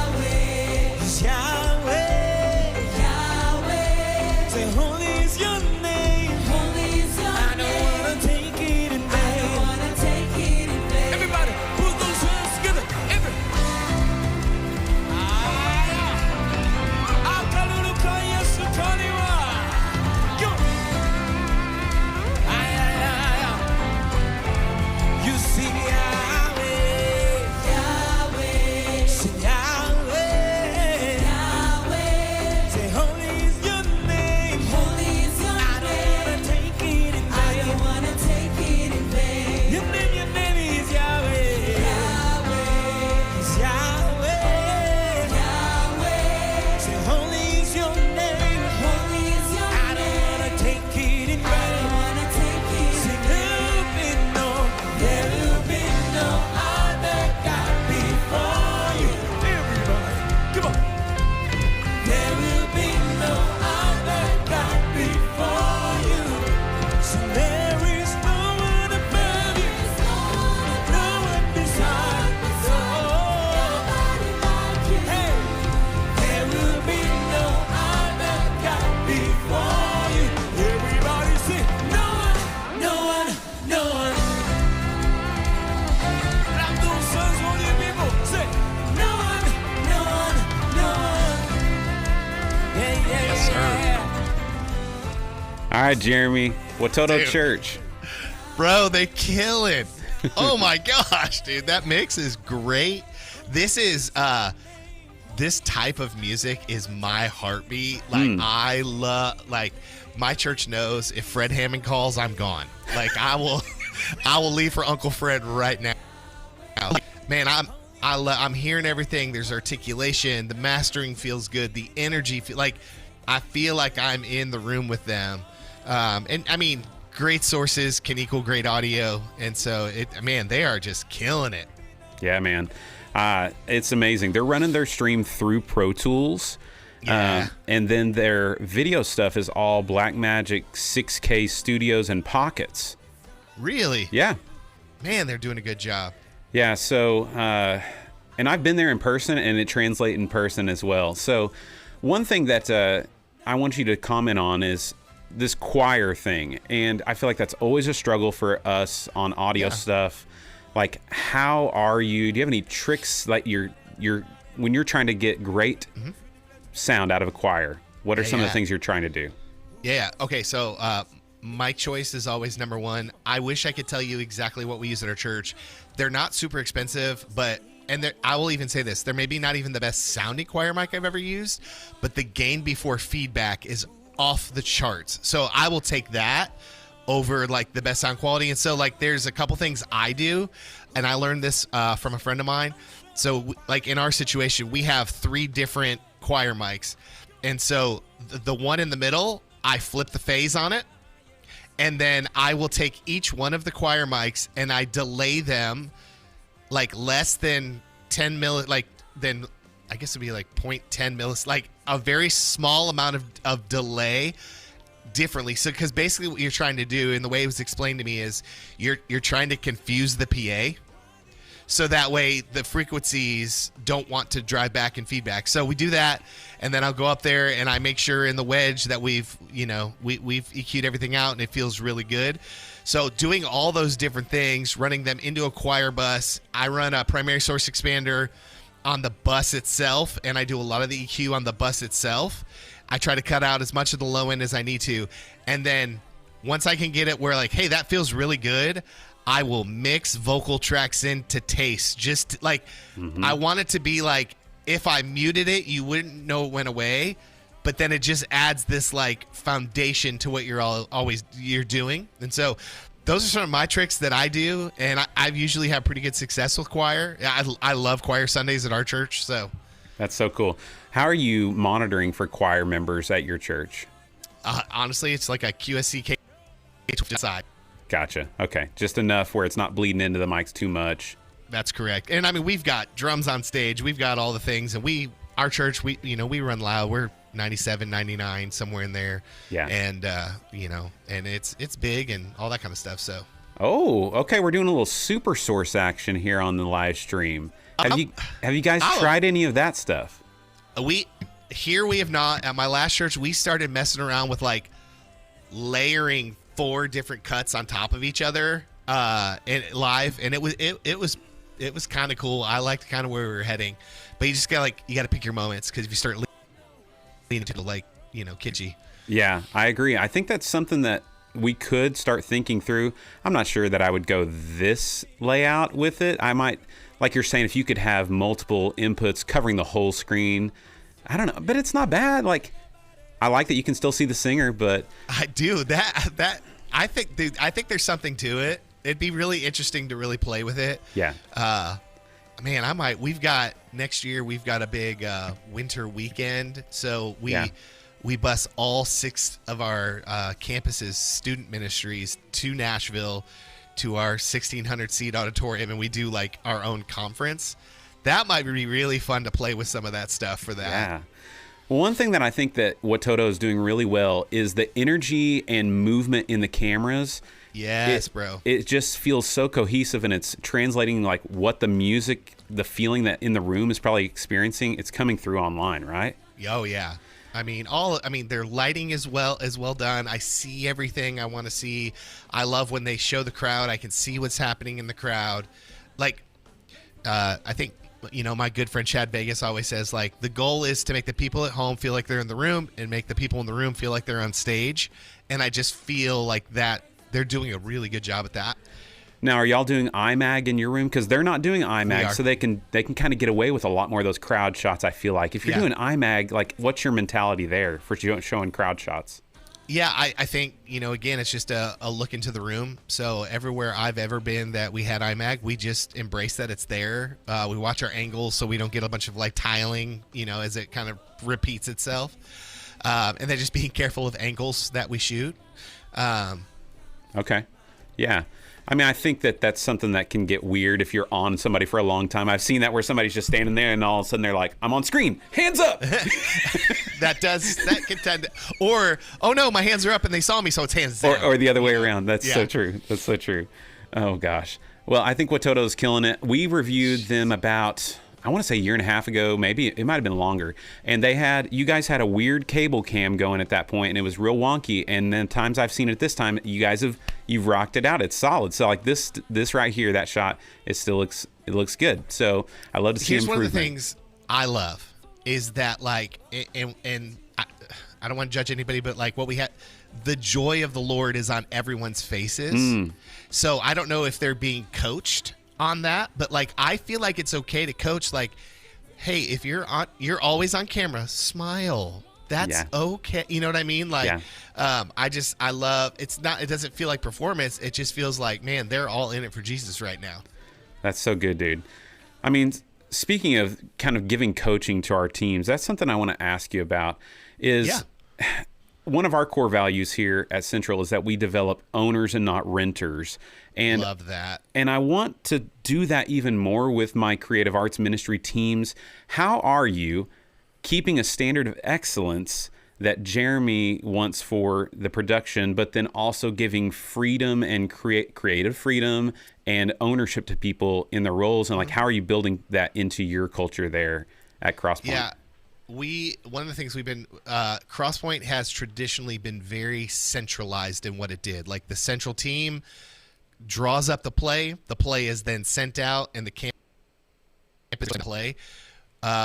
A: All right, Jeremy. Watoto
B: Dude.
A: Church.
B: Bro, they kill it. Oh my gosh, dude, that mix is great. This is this type of music is my heartbeat. Like I love, like my church knows if Fred Hammond calls, I'm gone. Like I will leave for Uncle Fred right now. Man, I'm hearing everything. There's articulation. The mastering feels good. The energy, I feel like I'm in the room with them. And I mean, great sources can equal great audio, and so they are just killing it.
A: Yeah, man. It's amazing. They're running their stream through Pro Tools.
B: Yeah.
A: And then their video stuff is all Blackmagic 6K Studios and Pockets.
B: Really?
A: Yeah.
B: Man, they're doing a good job.
A: Yeah, so, and I've been there in person, and it translates in person as well. So one thing that I want you to comment on is this choir thing. And I feel like that's always a struggle for us on audio stuff. Like, how are you? Do you have any tricks like you're when you're trying to get great sound out of a choir? What are some of the things you're trying to do?
B: Yeah. Okay. So mic choice is always number one. I wish I could tell you exactly what we use at our church. They're not super expensive, but I will even say this: they're maybe not even the best sounding choir mic I've ever used, but the gain before feedback is off the charts. So I will take that over like the best sound quality. And so like there's a couple things I do, and I learned this from a friend of mine. So like in our situation, we have 3 different choir mics, and so the one in the middle, I flip the phase on it, and then I will take each one of the choir mics and I delay them like less than 10 milli, like then I guess it'd be like 0.10 millis, like a very small amount of delay differently. So because basically what you're trying to do, and the way it was explained to me, is you're trying to confuse the PA, so that way the frequencies don't want to drive back and feedback. So we do that, and then I'll go up there and I make sure in the wedge that we've EQ'd everything out and it feels really good. So doing all those different things, running them into a choir bus. I run a primary source expander on the bus itself, and I do a lot of the EQ on the bus itself. I try to cut out as much of the low end as I need to, and then once I can get it where like, hey, that feels really good, I will mix vocal tracks in to taste. Just like I want it to be like if I muted it, you wouldn't know it went away, but then it just adds this like foundation to what you're always doing. And so those are some of my tricks that I do, and I usually have pretty good success with choir. I love choir Sundays at our church. So
A: That's so cool. How are you monitoring for choir members at your church?
B: Honestly, it's like a QSC side.
A: Gotcha. Okay. Just enough where it's not bleeding into the mics too much.
B: That's correct. And I mean, we've got drums on stage. We've got all the things. And our church, we run loud. We're 97, 99, somewhere in there. Yeah. And, and it's big and all that kind of stuff. So.
A: Oh, okay. We're doing a little super source action here on the live stream. Have you guys tried any of that stuff? We have not. At my last church, we started messing around with like layering 4 different cuts on top of each other and live, and it was kind of cool. I liked kind of where we were heading, but you just got to pick your moments, because if you start leaning to the kitschy. Yeah, I agree. I think that's something that we could start thinking through. I'm not sure that I would go this layout with it. I might, like you're saying, if you could have multiple inputs covering the whole screen. I don't know, but it's not bad. Like, I like that you can still see the singer, but I do that. I think there's something to it. It'd be really interesting to really play with it. Yeah. Man, we've got next year. We've got a big winter weekend, so we bus all 6 of our campuses' student ministries to Nashville, to our 1,600 seat auditorium, and we do like our own conference. That might be really fun to play with some of that stuff for that. Yeah. One thing that I think that Watoto is doing really well is the energy and movement in the cameras. Yes, bro. It just feels so cohesive, and it's translating like what the music, the feeling that in the room is probably experiencing. It's coming through online, right? Oh yeah. Their lighting is well done. I see everything I want to see. I love when they show the crowd. I can see what's happening in the crowd. Like, I think
B: my good friend Chad Vegas always says, like, the goal is to make the people at home feel like they're in the room and make the people in the room feel like they're on stage. And I just feel like that they're doing a really good job at that.
A: Now, are y'all doing IMAG in your room? Because they're not doing IMAG, so they can kind of get away with a lot more of those crowd shots, I feel like. If you're doing IMAG, like, what's your mentality there for showing crowd shots?
B: Yeah, I think, again, it's just a look into the room. So everywhere I've ever been that we had IMAG, we just embrace that it's there. We watch our angles so we don't get a bunch of, like, tiling, as it kind of repeats itself. And then just being careful of angles that we shoot.
A: Okay. Yeah. I mean, I think that's something that can get weird if you're on somebody for a long time. I've seen that where somebody's just standing there and all of a sudden they're like, I'm on screen, hands up.
B: that can tend to, or, oh no, my hands are up and they saw me, so it's hands down.
A: Or the other way around. That's so true. That's so true. Oh gosh. Well, I think Watoto's killing it. We reviewed them about, I want to say a year and a half ago, maybe it might have been longer. And you guys had a weird cable cam going at that point, and it was real wonky. And then times I've seen it this time, you've rocked it out. It's solid. So like this right here, that shot, it looks good. So I love to see improvement.
B: Here's one of the things I love is that, like, and I don't want to judge anybody, but like what we had, the joy of the Lord is on everyone's faces. So I don't know if they're being coached on that, but like I feel like it's okay to coach, like, hey, if you're always on camera, smile. That's okay. You know what I mean? Like, I love, it doesn't feel like performance. It just feels like, man, they're all in it for Jesus right now.
A: That's so good, dude. I mean, speaking of kind of giving coaching to our teams, that's something I want to ask you about is one of our core values here at Central is that we develop owners and not renters. And
B: love that. And
A: I want to do that even more with my creative arts ministry teams. How are you keeping a standard of excellence that Jeremy wants for the production, but then also giving freedom and creative freedom and ownership to people in their roles? And like, how are you building that into your culture there at Crosspoint?
B: Yeah. One of the things we've been, Crosspoint has traditionally been very centralized in what it did. Like the central team draws up the play is then sent out, and the campus play.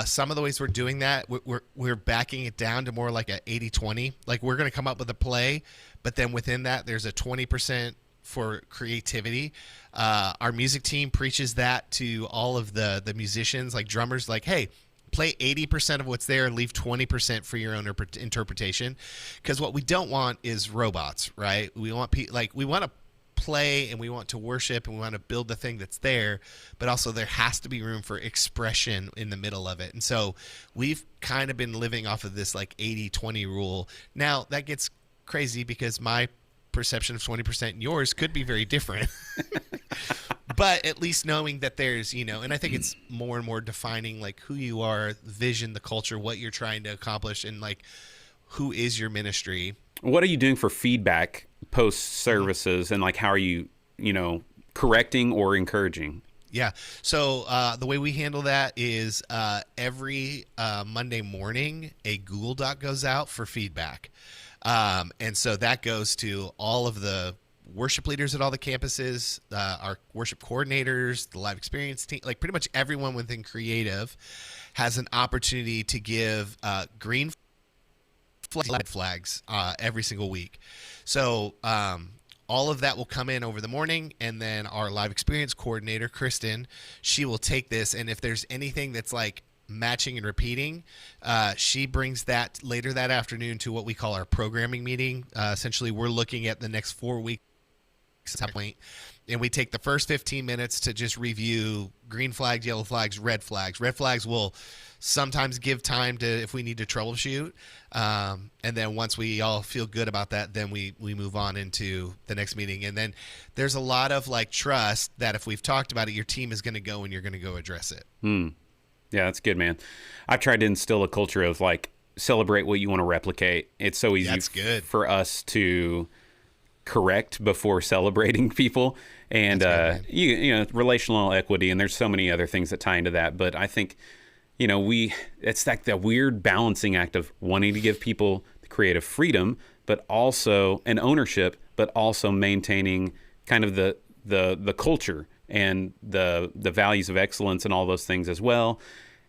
B: Some of the ways we're doing that, we're backing it down to more like a 80-20. Like we're going to come up with a play, but then within that, there's a 20% for creativity. Our music team preaches that to all of the musicians, like drummers, like, hey, play 80% of what's there and leave 20% for your own interpretation. Because what we don't want is robots, right? We want we want to play and we want to worship and we want to build the thing that's there, but also there has to be room for expression in the middle of it. And so we've kind of been living off of this like 80-20 rule. Now that gets crazy because my perception of 20% and yours could be very different. But at least knowing that there's, and I think it's more and more defining like who you are, vision, the culture, what you're trying to accomplish, and like who is your ministry.
A: What are you doing for feedback post services, and like how are you, correcting or encouraging?
B: Yeah. So the way we handle that is every Monday morning, a Google Doc goes out for feedback. And so that goes to all of the worship leaders at all the campuses, our worship coordinators, the live experience team, like pretty much everyone within creative has an opportunity to give green flags every single week. So all of that will come in over the morning, and then our live experience coordinator, Kristen, she will take this, and if there's anything that's like matching and repeating, she brings that later that afternoon to what we call our programming meeting. Essentially, we're looking at the next 4 weeks point, and we take the first 15 minutes to just review green flags, yellow flags, red flags. Red flags will sometimes give time to if we need to troubleshoot, and then once we all feel good about that, then we move on into the next meeting. And then there's a lot of like trust that if we've talked about it, your team is going to go and you're going to go address it.
A: Yeah, that's good, man. I've tried to instill a culture of like celebrate what you want to replicate. It's so easy
B: That's good.
A: For us to correct before celebrating people, and
B: good,
A: relational equity, and there's so many other things that tie into that. But I think it's like the weird balancing act of wanting to give people the creative freedom, but also an ownership, but also maintaining kind of the culture and the values of excellence and all those things as well,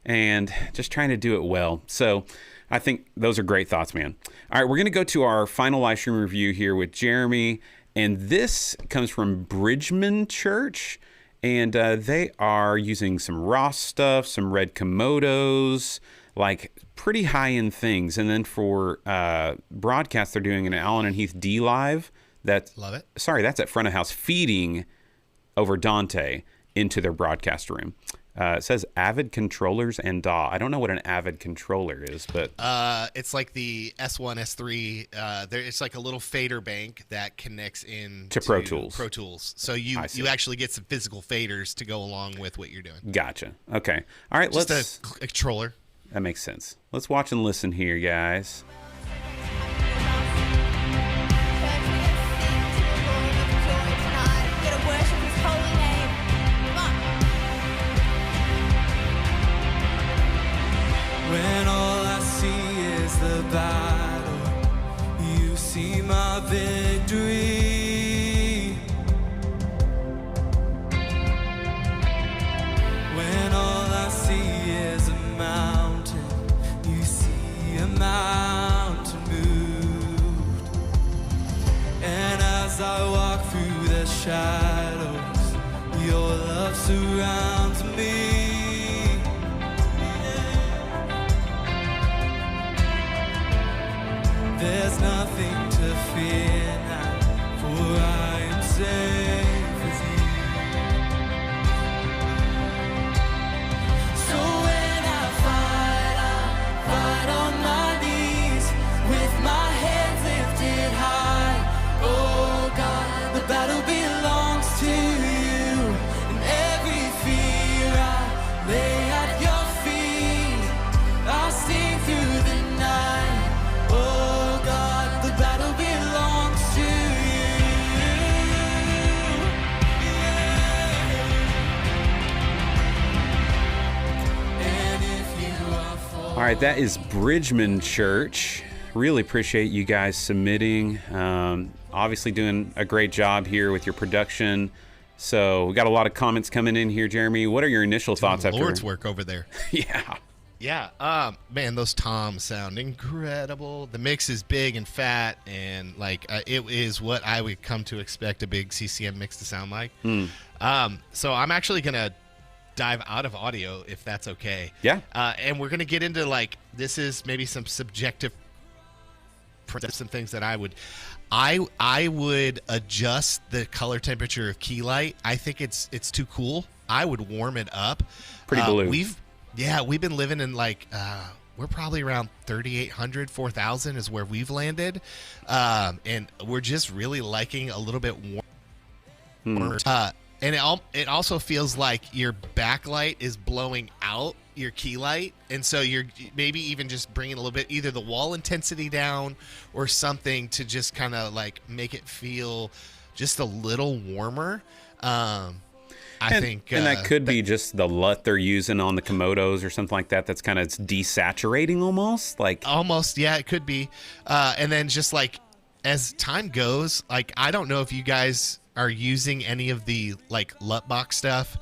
A: and just trying to do it well. So I think those are great thoughts, man. All right, we're going to go to our final live stream review here with Jeremy, and this comes from Bridgman Church, and they are using some Ross stuff, some red Komodos, like pretty high-end things. And then for broadcast, they're doing an Allen and Heath D Live.
B: Love it.
A: Sorry, that's at front of house, feeding over Dante into their broadcast room. It says Avid Controllers and DAW. I don't know what an Avid controller is, but
B: it's like the S1, S3. It's like a little fader bank that connects in
A: to Pro Tools.
B: Pro Tools. So you actually get some physical faders to go along with what you're doing.
A: Gotcha. Okay. All right.
B: Just a controller.
A: That makes sense. Let's watch and listen here, guys.
C: When all I see is the battle, you see my victory. When all I see is a mountain, you see a mountain moved. And as I walk through the shadows, your love surrounds me. There's nothing to fear now, for I am safe with you. So when I fight on my knees, with my hands lifted high. Oh God, the battle belongs to you, and every fear I lay at your feet. I'll sing through the night. Oh God, the battle belongs to you. And if you are for
A: All right, that is Bridgman Church. Really appreciate you guys submitting. Obviously doing a great job here with your production. So we got a lot of comments coming in here, Jeremy. What are your initial thoughts after?
B: Lord's work over there.
A: Yeah.
B: Yeah, man, those toms sound incredible. The mix is big and fat, and like it is what I would come to expect a big CCM mix to sound like. So I'm actually gonna dive out of audio if that's okay.
A: Yeah.
B: And we're gonna get into like this is maybe some subjective some things that I would adjust the color temperature of key light. I think it's too cool. I would warm it up.
A: Pretty blue.
B: We've been living in like we're probably around 3,800, 4,000 is where we've landed, and we're just really liking a little bit warmer. And it also feels like your backlight is blowing out your key light, and so you're maybe even just bringing a little bit either the wall intensity down or something to just kind of like make it feel just a little warmer. I think
A: that could be just the LUT they're using on the Komodos or something like that. That's kind of desaturating almost.
B: Yeah, it could be. And then just like as time goes, like I don't know if you guys are using any of the like LUT box stuff.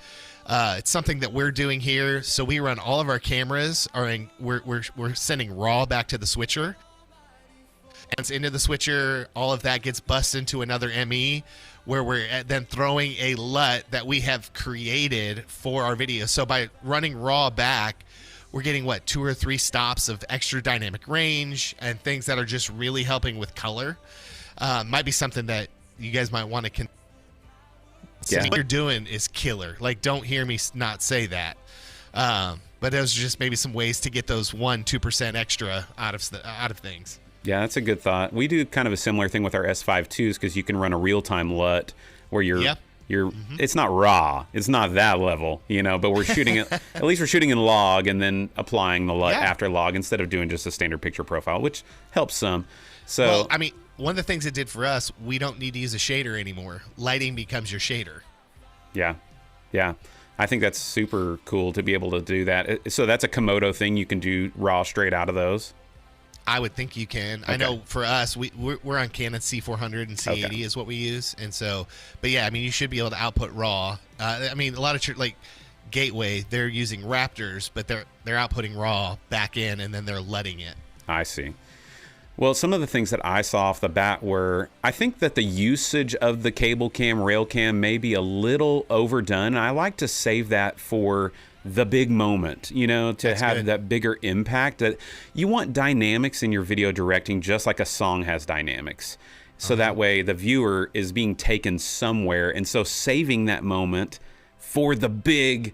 B: It's something that we're doing here. So we run all of our cameras we're sending raw back to the switcher. And it's into the switcher, all of that gets bussed into another ME where we're then throwing a LUT that we have created for our video. So by running raw back, we're getting 2 or 3 stops of extra dynamic range and things that are just really helping with color. Might be something that you guys might want to what you're doing is killer. Like, don't hear me not say that. But those are just maybe some ways to get those 1-2% extra out of things.
A: Yeah, that's a good thought. We do kind of a similar thing with our S5 IIs because you can run a real-time LUT where you're it's not raw. It's not that level, but we're shooting it. At least we're shooting in log and then applying the LUT after log instead of doing just a standard picture profile, which helps some. So,
B: well, I mean, one of the things it did for us, we don't need to use a shader anymore. Lighting becomes your shader.
A: Yeah. I think that's super cool to be able to do that. So that's a Komodo thing. You can do raw straight out of those.
B: I would think you can.
A: Okay.
B: I know for us, we're on Canon C400 and C80 is what we use, and so. But yeah, I mean, you should be able to output raw. I mean, a lot of like Gateway, they're using Raptors, but they're outputting raw back in, and then they're letting it.
A: I see. Well, some of the things that I saw off the bat were, I think that the usage of the cable cam, rail cam may be a little overdone. And I like to save that for the big moment, you know, to
B: That's
A: have
B: good.
A: that bigger impact. That you want dynamics in your video directing, just like a song has dynamics. So that way the viewer is being taken somewhere. And so saving that moment for the big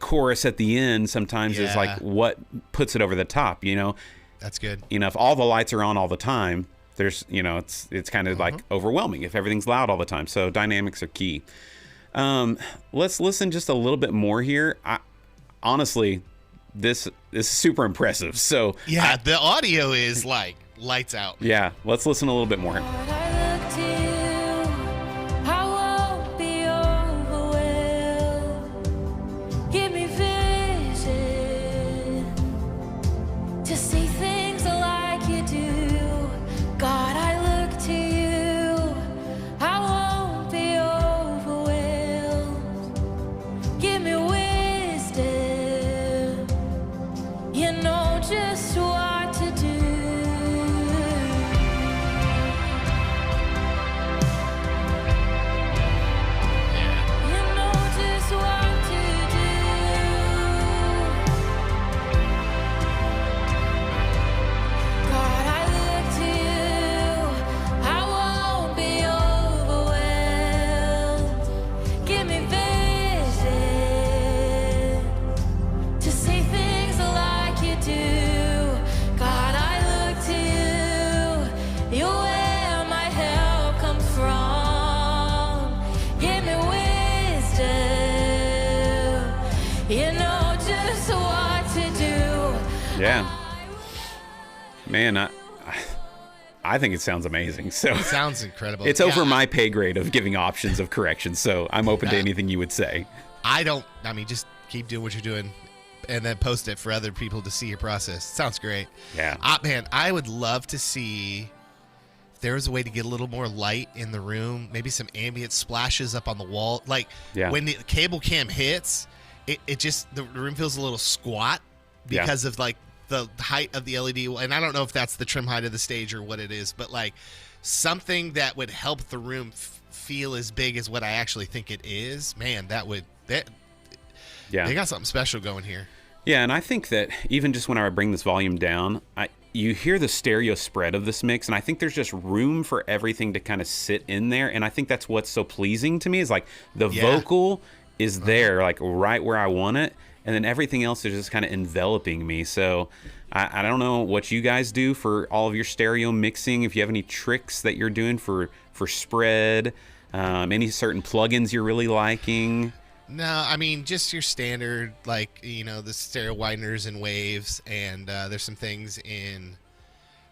A: chorus at the end sometimes is like what puts it over the top, you know.
B: That's good.
A: You know, if all the lights are on all the time, there's, you know, it's kind of like overwhelming if everything's loud all the time. So dynamics are key. Let's listen just a little bit more here. Honestly, this is super impressive. So
B: Yeah, the audio is like lights out.
A: yeah, let's listen a little bit more.
C: Just what to do. You know just what to do. God, I look to you. I won't be overwhelmed. Give me vision to see things like you do. God, I look to you. You're where my help comes from. Give me wisdom. You know just what to do.
A: Yeah, man, I think it sounds amazing. So
B: It sounds incredible.
A: it's
B: Yeah,
A: over my pay grade of giving options of correction. So I'm open to anything you would say.
B: I mean, just keep doing what you're doing and then post it for other people to see your process. Sounds great.
A: Yeah.
B: Man, I would love to see if there was a way to get a little more light in the room, maybe some ambient splashes up on the wall. Like
A: Yeah.
B: when the cable cam hits, it just, the room feels a little squat because of like the height of the LED. And I don't know if that's the trim height of the stage or what it is, but like something that would help the room feel as big as what I actually think it is. Man,
A: Yeah.
B: they got something special going here.
A: Yeah, and I think that even just when I bring this volume down, you hear the stereo spread of this mix, and I think there's just room for everything to kind of sit in there. And I think that's what's so pleasing to me is like the vocal is there, like right where I want it, and then everything else is just kind of enveloping me. So I don't know what you guys do for all of your stereo mixing. If you have any tricks that you're doing for spread, any certain plugins you're really liking.
B: No, I mean, just your standard, like, you know, the stereo wideners and waves, and there's some things in,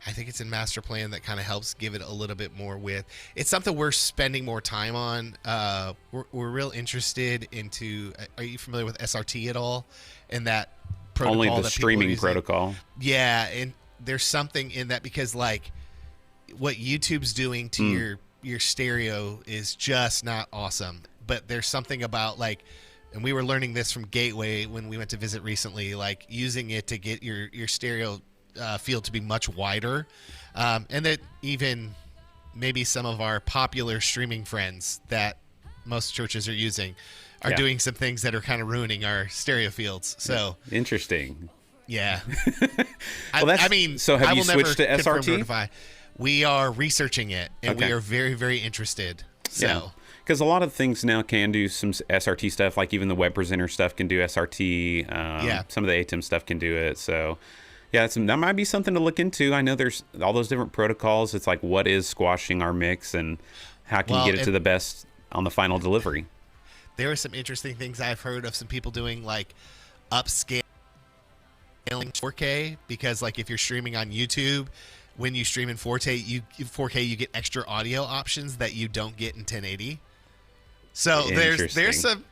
B: I think it's in Master Plan that kind of helps give it a little bit more width. It's something we're spending more time on. We're real interested into, are you familiar with SRT at all? And that protocol
A: Only the
B: that people are
A: streaming
B: using?
A: protocol.
B: Yeah, and there's something in that because, like, what YouTube's doing to your stereo is just not awesome. But there's something about, like, and we were learning this from Gateway when we went to visit recently, like using it to get your stereo field to be much wider, and that even maybe some of our popular streaming friends that most churches are using are doing some things that are kind of ruining our stereo fields. So
A: Interesting.
B: yeah.
A: Well,
B: I mean,
A: so have
B: I
A: you
B: will never
A: switched to
B: confirm
A: SRT?
B: nor deny. We are researching it, and we
A: Okay.
B: are very, very interested. So
A: because a lot of things now can do some SRT stuff, like even the web presenter stuff can do SRT. Some of the ATEM stuff can do it. So yeah, that might be something to look into. I know there's all those different protocols. It's like, what is squashing our mix and how can you get it to the best on the final delivery?
B: there are some interesting things I've heard of some people doing, like upscaling 4K, because like if you're streaming on YouTube, when you stream in 4K, you get extra audio options that you don't get in 1080. So there's some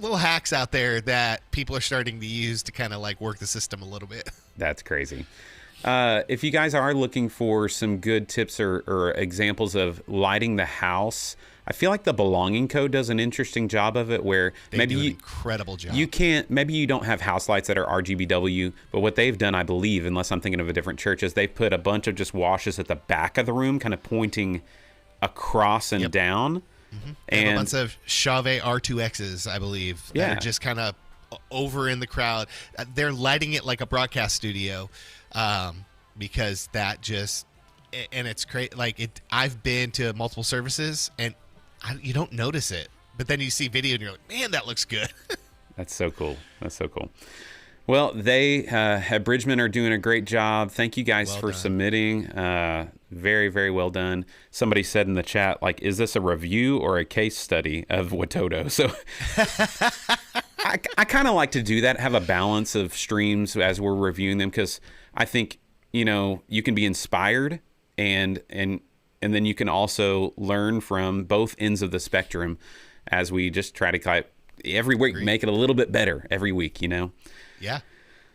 B: little hacks out there that people are starting to use to kind of like work the system a little bit.
A: That's crazy. If you guys are looking for some good tips or examples of lighting the house, I feel like the Belonging Code does an interesting job of it, where
B: They do an incredible job.
A: Maybe you don't have house lights that are RGBW, but what they've done, I believe, unless I'm thinking of a different church, is they've put a bunch of just washes at the back of the room, kind of pointing across and down.
B: Mm-hmm. And a bunch of Chauvet R2Xs, I believe, that are just kind of over in the crowd. They're lighting it like a broadcast studio, because that just, and it's great. Like I've been to multiple services, and you don't notice it, but then you see video and you're like, man, that looks good.
A: That's so cool. Well, they at Bridgman are doing a great job. Thank you guys for submitting. Very, very well done. Somebody said in the chat, like, is this a review or a case study of Watoto? So I kind of like to do that, have a balance of streams as we're reviewing them, because I think, you can be inspired and then you can also learn from both ends of the spectrum as we just try to every week make it a little bit better every week,
B: Yeah.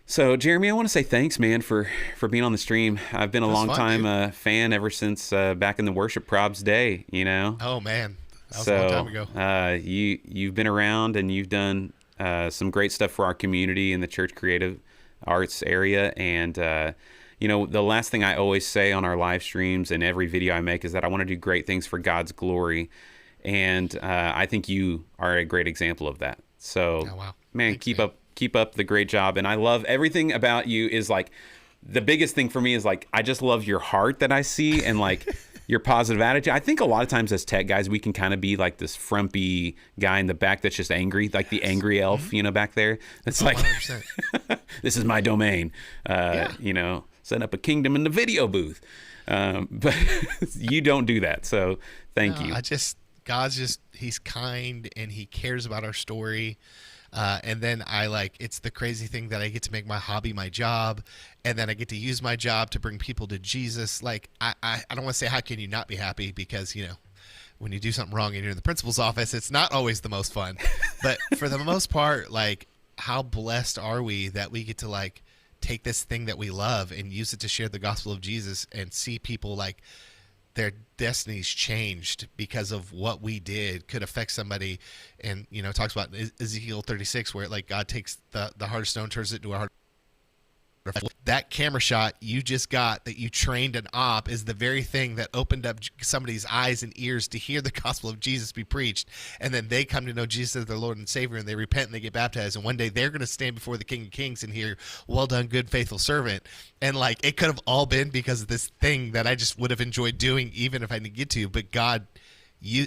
A: So, Jeremy, I want to say thanks, man, for being on the stream. I've been a long time fan ever since back in the Worship Probs day,
B: Oh, man. That was a long time ago.
A: You've been around and you've done some great stuff for our community in the church creative arts area. And, the last thing I always say on our live streams and every video I make is that I want to do great things for God's glory. And I think you are a great example of that. So, man, thanks, keep up the great job. And I love everything about you. Is like, the biggest thing for me is like, I just love your heart that I see, and like your positive attitude. I think a lot of times as tech guys, we can kind of be like this frumpy guy in the back that's just angry, like the angry elf, back there. It's like, this is my domain, setting up a kingdom in the video booth. But you don't do that. So thank you.
B: He's kind and he cares about our story. And then it's the crazy thing that I get to make my hobby my job, and then I get to use my job to bring people to Jesus. Like, I don't want to say, how can you not be happy? Because, when you do something wrong and you're in the principal's office, it's not always the most fun. But for the most part, like, how blessed are we that we get to take this thing that we love and use it to share the gospel of Jesus and see people their destinies changed because of what we did could affect somebody. And, it talks about Ezekiel 36, where God takes the heart of stone, turns it into a heart. That camera shot you just got that you trained an op is the very thing that opened up somebody's eyes and ears to hear the gospel of Jesus be preached. And then they come to know Jesus as their Lord and Savior, and they repent and they get baptized. And one day they're going to stand before the King of Kings and hear, well done, good, faithful servant. And it could have all been because of this thing that I just would have enjoyed doing, even if I didn't get to. But God,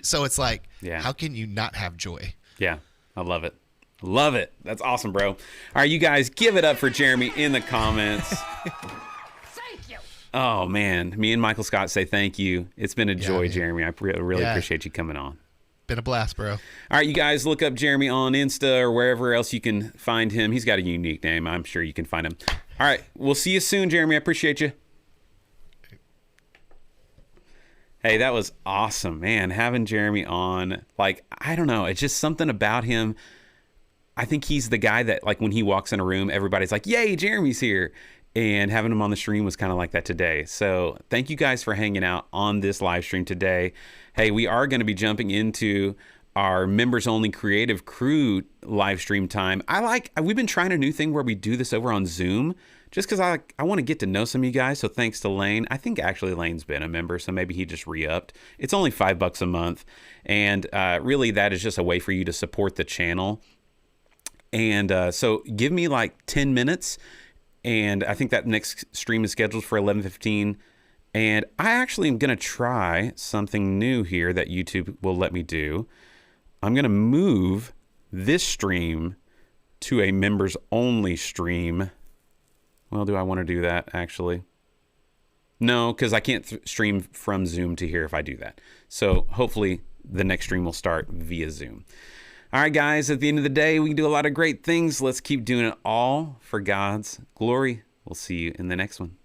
B: so it's how can you not have joy?
A: Yeah, I love it. Love it. That's awesome, bro. All right, you guys, give it up for Jeremy in the comments.
D: Thank you.
A: Oh, man. Me and Michael Scott say thank you. It's been a joy, Jeremy. I really appreciate you coming on.
B: Been a blast, bro.
A: All right, you guys, look up Jeremy on Insta or wherever else you can find him. He's got a unique name. I'm sure you can find him. All right, we'll see you soon, Jeremy. I appreciate you. Hey, that was awesome, man. Having Jeremy on, I don't know. It's just something about him. I think he's the guy that, when he walks in a room, everybody's like, yay, Jeremy's here. And having him on the stream was kind of like that today. So thank you guys for hanging out on this live stream today. Hey, we are going to be jumping into our members-only creative crew live stream time. We've been trying a new thing where we do this over on Zoom, just because I want to get to know some of you guys. So thanks to Lane. I think actually Lane's been a member, so maybe he just re-upped. It's only $5 a month. And really that is just a way for you to support the channel. And so give me 10 minutes, and I think that next stream is scheduled for 11:15. And I actually am going to try something new here that YouTube will let me do. I'm going to move this stream to a members-only stream. Well, do I want to do that, actually? No, because I can't stream from Zoom to here if I do that. So hopefully the next stream will start via Zoom. All right, guys, at the end of the day, we can do a lot of great things. Let's keep doing it all for God's glory. We'll see you in the next one.